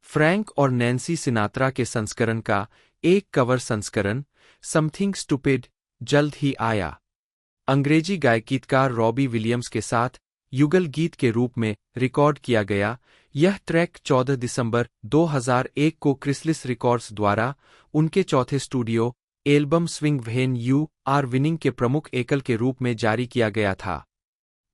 फ्रैंक और नैन्सी सिनात्रा के संस्करण का एक कवर संस्करण समथिंग स्टूपिड जल्द ही आया। अंग्रेजी गायकीकार रॉबी विलियम्स के साथ युगल गीत के रूप में रिकॉर्ड किया गया। यह ट्रैक 14 दिसंबर 2001 को क्रिसलिस रिकॉर्ड्स द्वारा उनके चौथे studio album swing when you are winning के प्रमुख एकल के रूप में जारी किया गया था।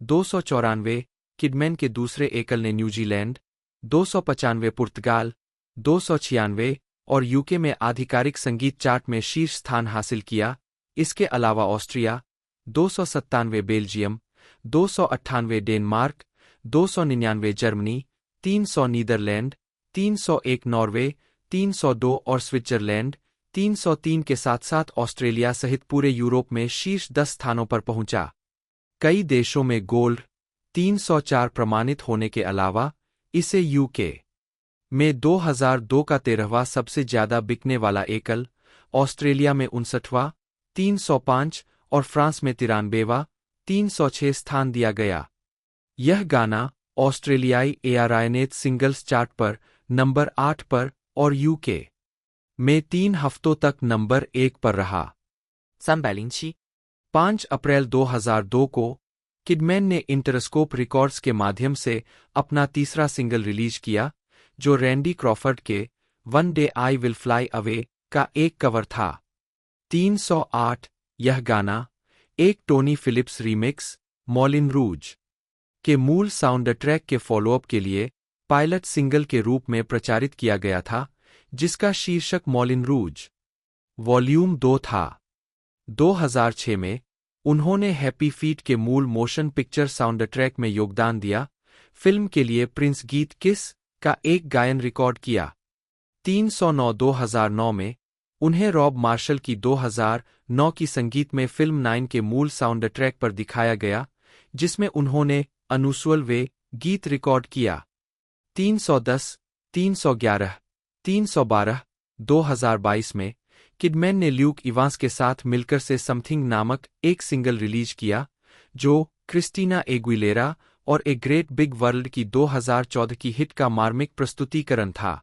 294 किडमैन के दूसरे एकल ने न्यूजीलैंड, 295 पुर्तगाल, 296 और यूके में आधिकारिक संगीत चार्ट में शीर्ष स्थान हासिल किया। इसके अलावा Austria, 297 Belgium, 298 Denmark, 299 Germany, 300 Netherlands, 301 Norway, 302 और स्विट्जरलैंड, 303 के साथ साथ ऑस्ट्रेलिया सहित पूरे यूरोप में शीर्ष 10 स्थानों पर पहुंचा। कई देशों में गोल्ड 304 प्रमाणित होने के अलावा इसे यूके में 2002 का 13वां सबसे ज्यादा बिकने वाला एकल, ऑस्ट्रेलिया में 59वां 305 और फ्रांस में 93वां 306 स्थान दिया गया। यह गाना ऑस्ट्रेलियाई ARINET सिंगल्स चार्ट पर नंबर 8 पर और यूके में 3 हफ्तों तक नंबर 1 पर रहा। 307 5 अप्रैल 2002 को किडमैन ने इंटरस्कोप रिकॉर्ड्स के माध्यम से अपना तीसरा सिंगल रिलीज किया, जो रैंडी क्रॉफर्ड के one day I will fly away का एक कवर था। 308 यह गाना एक टोनी फिलिप्स रीमिक्स मॉलिन रूज के मूल साउंड ट्रैक के फॉलोअप के लिए पायलट सिंगल के रूप में प्रचारित किया गया था, जिसका शीर्षक मॉलिन रूज वॉल्यूम 2 था। 2006 में उन्होंने हैप्पी फीट के मूल मोशन पिक्चर साउंड ट्रैक में योगदान दिया। फिल्म के लिए प्रिंस गीत किस का एक गायन रिकॉर्ड किया। 309 2009 में उन्हें रॉब मार्शल की 2009 की संगीत में फिल्म 9 के मूल साउंड ट्रैक पर दिखाया गया, जिसमें उन्होंने अनयूजुअल वे गीत रिकॉर्ड किया। 310 311 312 2022 में किडमैन ने ल्यूक इवांस के साथ मिलकर से समथिंग नामक एक सिंगल रिलीज किया, जो क्रिस्टीना एग्विलेरा और ए ग्रेट बिग वर्ल्ड की 2014 की हिट का मार्मिक प्रस्तुतिकरण था।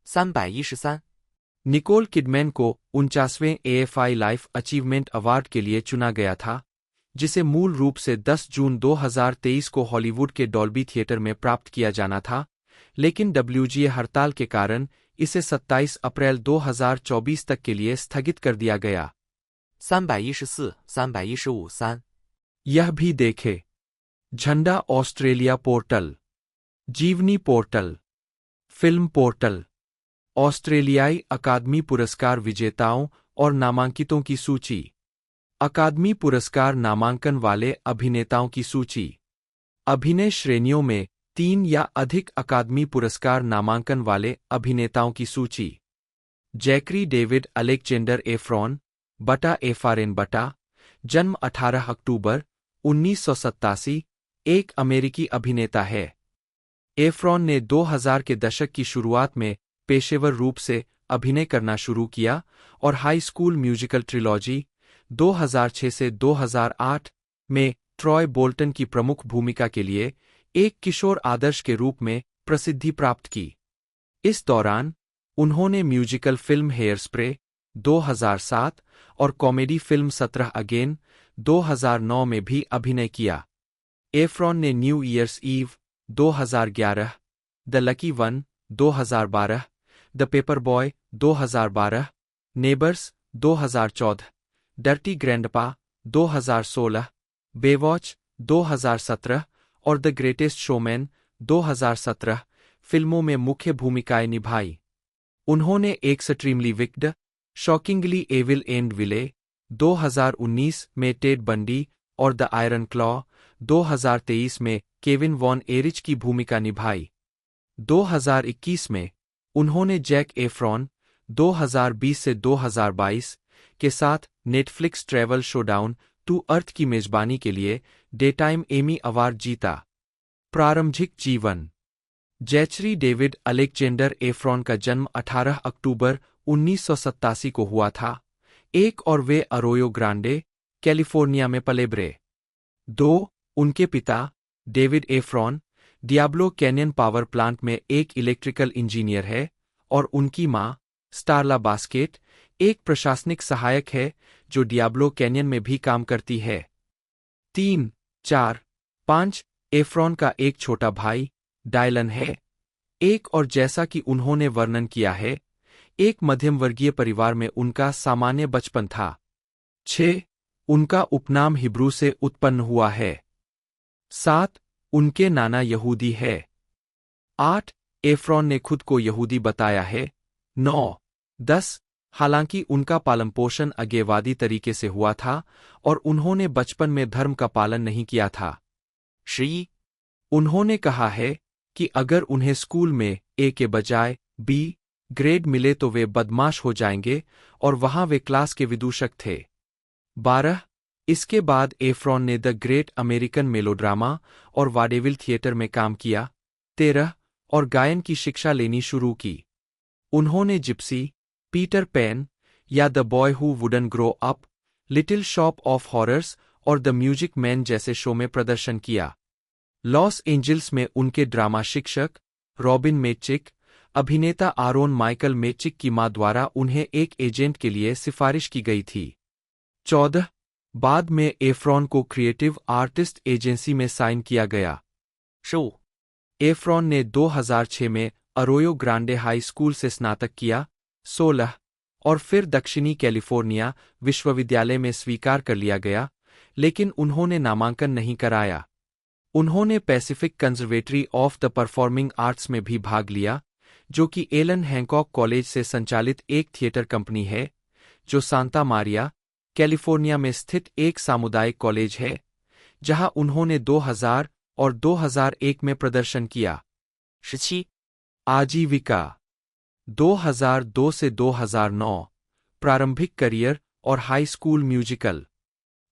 313 निकोल किडमैन को 49वें AFI लाइफ अचीवमेंट अवार्ड के लिए चुना गया था, जिसे मूल रूप से 10 जून 2023 को हॉलीवुड के डॉल्बी थिएटर में प्राप्त किया जाना था, लेकिन WGA हड़ताल के कारण इसे 27 अप्रैल 2024 तक के लिए स्थगित कर दिया गया। 314 315 3यह भी देखे झंडा ऑस्ट्रेलिया पोर्टल, जीवनी पोर्टल, फिल्म पोर्टल, ऑस्ट्रेलियाई अकादमी पुरस्कार विजेताओं और नामांकितों की सूची, अकादमी पुरस्कार नामांकन वाले अभिनेताओं की सूची, अभिनय श्रेणियों में 3 या अधिक अकादमी पुरस्कार नामांकन वाले अभिनेताओं की सूची, जैकरी डेविड अलेक्जेंडर एफ्रॉन बटा एफारेन बटा, जन्म 18 अक्टूबर 1987, एक अमेरिकी अभिनेता है। एफ्रॉन ने 2000 के दशक की शुरुआत में पेशेवर रूप से अभिनय करना शुरू किया और हाई स्कूल म्यूजिकल ट्रिलॉजी 2006 से 2008 में ट्रॉय बोल्टन की प्रमुख भूमिका के लिए एक किशोर आदर्श के रूप में प्रसिद्धि प्राप्त की। इस दौरान उन्होंने म्यूजिकल फिल्म हेयर स्प्रे 2007 और कॉमेडी फिल्म 17 अगेन 2009 में भी अभिनय किया। एफ्रॉन ने new year's eve 2011, the lucky one 2012, the paper boy 2012, neighbours 2014, dirty grandpa 2016, Baywatch 2017 और द ग्रेटेस्ट शोमैन 2017 फिल्मों में मुख्य भूमिकाएं निभाई। उन्होंने extremely wicked, shockingly evil and vile 2019 में टेड बंडी और द आयरन क्लॉ 2023 में केविन वॉन एरिच की भूमिका निभाई। 2021 में उन्होंने जैक एफ्रॉन 2020 से 2022 के साथ Netflix travel show down to earth की मेजबानी के लिए डेटाइम एमी अवार्ड जीता। प्रारंभिक जीवन। जैचरी डेविड अलेक्जेंडर एफ्रॉन का जन्म 18 अक्टूबर 1987 को हुआ था। एक और वे अरोयो ग्रांडे, कैलिफोर्निया में पले बड़े। 2. उनके पिता David Efron Diablo canyon power plant में एक इलेक्ट्रिकल इंजीनियर है और उनकी मां स्टारला बास्केट एक प्रशासनिक सहायक है जो डियाब्लो कैनियन में भी काम करती है। 3, 4, 5 एफ्रॉन का एक छोटा भाई डायलन है। एक और जैसा कि उन्होंने वर्णन किया है, एक मध्यम वर्गीय परिवार में उनका सामान्य बचपन था। 6. उनका उपनाम हिब्रू से उत्पन्न हुआ है। 7. उनके नाना यहूदी है। 8. एफ्रॉन ने खुद को यहूदी बताया है। 9. 10. हालांकि उनका पालन पोषण अगेवादी तरीके से हुआ था और उन्होंने बचपन में धर्म का पालन नहीं किया था। 11. उन्होंने कहा है कि अगर उन्हें स्कूल में ए के बजाय बी ग्रेड मिले तो वे बदमाश हो जाएंगे और वहां वे क्लास के विदूषक थे। 12. इसके बाद एफ्रॉन ने द ग्रेट अमेरिकन मेलोड्रामा और वाडेविल थिएटर में काम किया। 13. और गायन की शिक्षा लेनी शुरू की। उन्होंने जिप्सी, पीटर पैन या the boy who wooden grow up, little shop of horrors और द म्यूजिक मैन जैसे शो में प्रदर्शन किया। लॉस एंजल्स में उनके ड्रामा शिक्षक रॉबिन मेचिक, अभिनेता आरोन माइकल मेचिक की मां द्वारा उन्हें एक एजेंट के लिए सिफारिश की गई थी। 14. बाद में एफ्रॉन को क्रिएटिव आर्टिस्ट एजेंसी में साइन किया गया। 15. एफ्रॉन ने 2006 में अरोयो ग्रांडे हाई स्कूल से स्नातक किया। 16. और फिर दक्षिणी कैलिफोर्निया विश्वविद्यालय में स्वीकार कर लिया गया, लेकिन उन्होंने नामांकन नहीं कराया। उन्होंने Pacific conservatory of the performing arts में भी भाग लिया, जो कि एलन हैंकॉक कॉलेज से संचालित एक थिएटर कंपनी है, जो सांता मारिया, कैलिफोर्निया में स्थित एक सामुदायिक कॉलेज है, जहां उन्होंने 2000 और 2001 में प्रदर्शन किया। 17. आजीविका। 2002 से 2009 प्रारंभिक करियर और high school musical.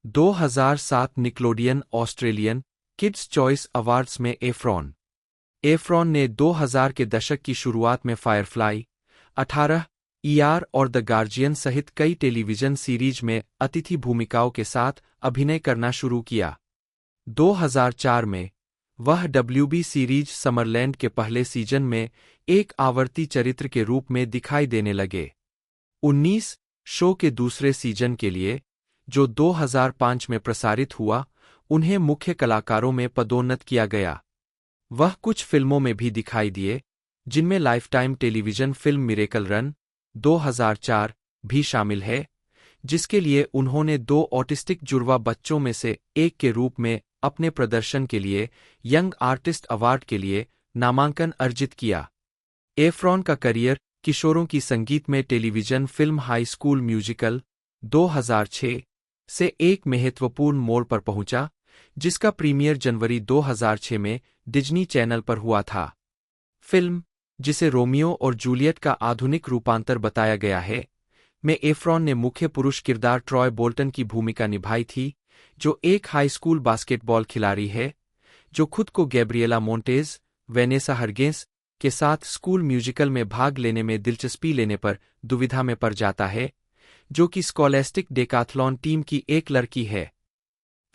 2007 Nickelodeon Australian Kids Choice Awards में एफ्रॉन ने 2000 के दशक की शुरुआत में फायरफ्लाई, 18 ईआर और द गार्जियन सहित कई टेलीविजन सीरीज में अतिथि भूमिकाओं के साथ अभिनय करना शुरू किया। 2004 में वह डब्ल्यूबी सीरीज समरलैंड के पहले सीजन में एक आवर्ती चरित्र के रूप में दिखाई देने लगे। 19 शो के दूसरे सीजन के लिए, जो 2005 में प्रसारित हुआ, उन्हें मुख्य कलाकारों में पदोन्नत किया गया। वह कुछ फिल्मों में भी दिखाई दिए, जिनमें lifetime television film miracle run 2004 भी शामिल है, जिसके लिए उन्होंने 2 ऑटिस्टिक जुड़वा बच्चों में से एक के रूप में अपने प्रदर्शन के लिए यंग आर्टिस्ट अवार्ड के लिए नामांकन अर्जित किया। एफ्रॉन का करियर किशोरों की संगीत में television film high school musical 2006 से एक महत्वपूर्ण मोड़ पर पहुंचा, जिसका प्रीमियर जनवरी 2006 में डिज्नी चैनल पर हुआ था। फिल्म जिसे रोमियो और जूलियट का आधुनिक रूपांतर बताया गया है, में एफ्रॉन ने मुख्य पुरुष किरदार ट्रॉय बोल्टन की भूमिका निभाई थी, जो एक हाई स्कूल बास्केटबॉल खिलाड़ी है, जो खुद को गैब्रिएला मोंटेज, वेनेसा हरगेंस के साथ स्कूल म्यूजिकल में भाग लेने में दिलचस्पी लेने पर दुविधा में पड़ जाता है, जो कि स्कॉलेस्टिक डेकाथलॉन टीम की एक लड़की है।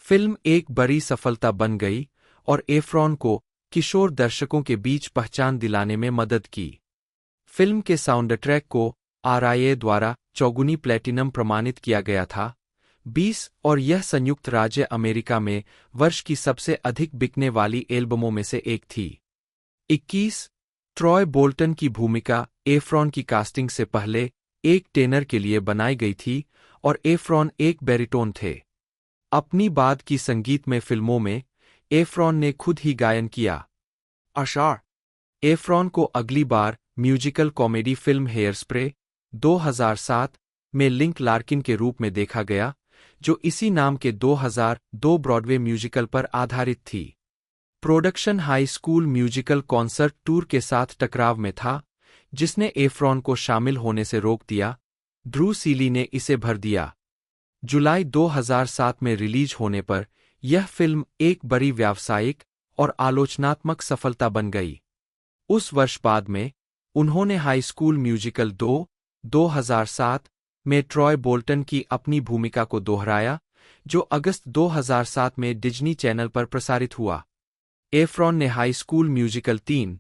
फिल्म एक बड़ी सफलता बन गई और एफ्रॉन को किशोर दर्शकों के बीच पहचान दिलाने में मदद की। फिल्म के साउंड ट्रैक को RIA द्वारा चौगुनी प्लेटिनम प्रमाणित किया गया था 20 और यह संयुक्त राज्य अमेरिका में वर्ष की सबसे अधिक बिकने वाली एल्बमों में से एक थी। 21 ट्रॉय बोल्टन की भूमिका एफ्रॉन की कास्टिंग से पहले एक टेनर के लिए बनाई गई थी और एफ्रॉन एक बैरिटोन थे। अपनी बाद की संगीतमय फिल्मों में एफ्रॉन ने खुद ही गायन किया। 22. एफ्रॉन को अगली बार musical comedy film Hairspray 2007 में लिंक लार्किन के रूप में देखा गया, जो इसी नाम के 2002 ब्रॉडवे म्यूजिकल पर आधारित थी। Production high school musical concert tour के साथ टकराव में था, जिसने एफ्रॉन को शामिल होने से रोक दिया। ड्रू सीली ने इसे भर दिया। जुलाई 2007 में रिलीज होने पर यह फिल्म एक बड़ी व्यावसायिक और आलोचनात्मक सफलता बन गई। उस वर्ष बाद में उन्होंने हाई स्कूल म्यूजिकल 2007 में ट्रॉय बोल्टन की अपनी भूमिका को दोहराया, जो अगस्त 2007 में डिज्नी चैनल पर प्रसारित हुआ। एफ्रॉन ने high school musical 3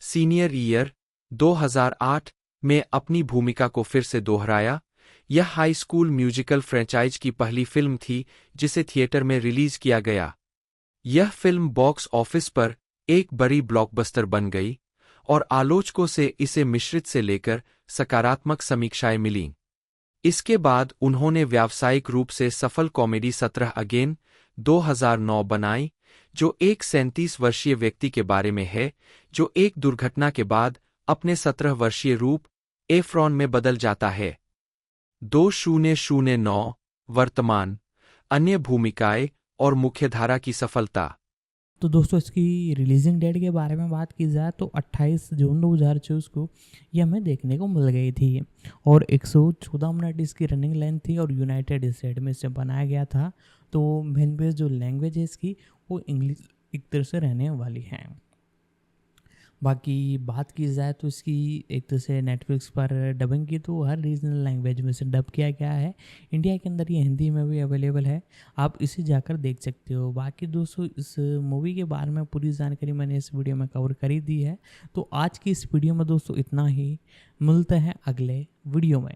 senior year 2008 में अपनी भूमिका को फिर से दोहराया। यह हाई स्कूल म्यूजिकल फ्रेंचाइज की पहली फिल्म थी जिसे थिएटर में रिलीज किया गया। यह फिल्म बॉक्स ऑफिस पर एक बड़ी ब्लॉकबस्टर बन गई और आलोचकों से इसे मिश्रित से लेकर सकारात्मक समीक्षाएं मिलीं। इसके बाद उन्होंने व्यावसायिक रूप से सफल कॉमेडी 17 अगेन 2009 बनाई, जो एक 37 वर्षीय व्यक्ति के बारे में है जो एक दुर्घटना के बाद अपने 17 वर्षीय रूप एफ्रॉन में बदल जाता है। 2009 वर्तमान अन्य भूमिकाएं और मुख्यधारा की सफलता। तो दोस्तों इसकी रिलीजिंग डेट के बारे में बात की जाए तो 28 जून 2024 को ये हमें देखने को मिल गई थी और 114 मिनट इसकी रनिंग लेंथ थी और यूनाइटेड स्टेट में इसे बनाया गया था। तो मेन बेस जो लैंग्वेज है इसकी वो इंग्लिश एक तरह से रहने वाली है। बाकी बात की जाए तो इसकी एक तरह से नेटफ्लिक्स पर डबिंग की तो हर रीजनल लैंग्वेज में से डब किया गया है। इंडिया के अंदर ये हिंदी में भी अवेलेबल है, आप इसे जाकर देख सकते हो। बाकी दोस्तों इस मूवी के बारे में पूरी जानकारी मैंने इस वीडियो में कवर कर ही दी है। तो आज की इस वीडियो में दोस्तों इतना ही, मिलते हैं अगले वीडियो में।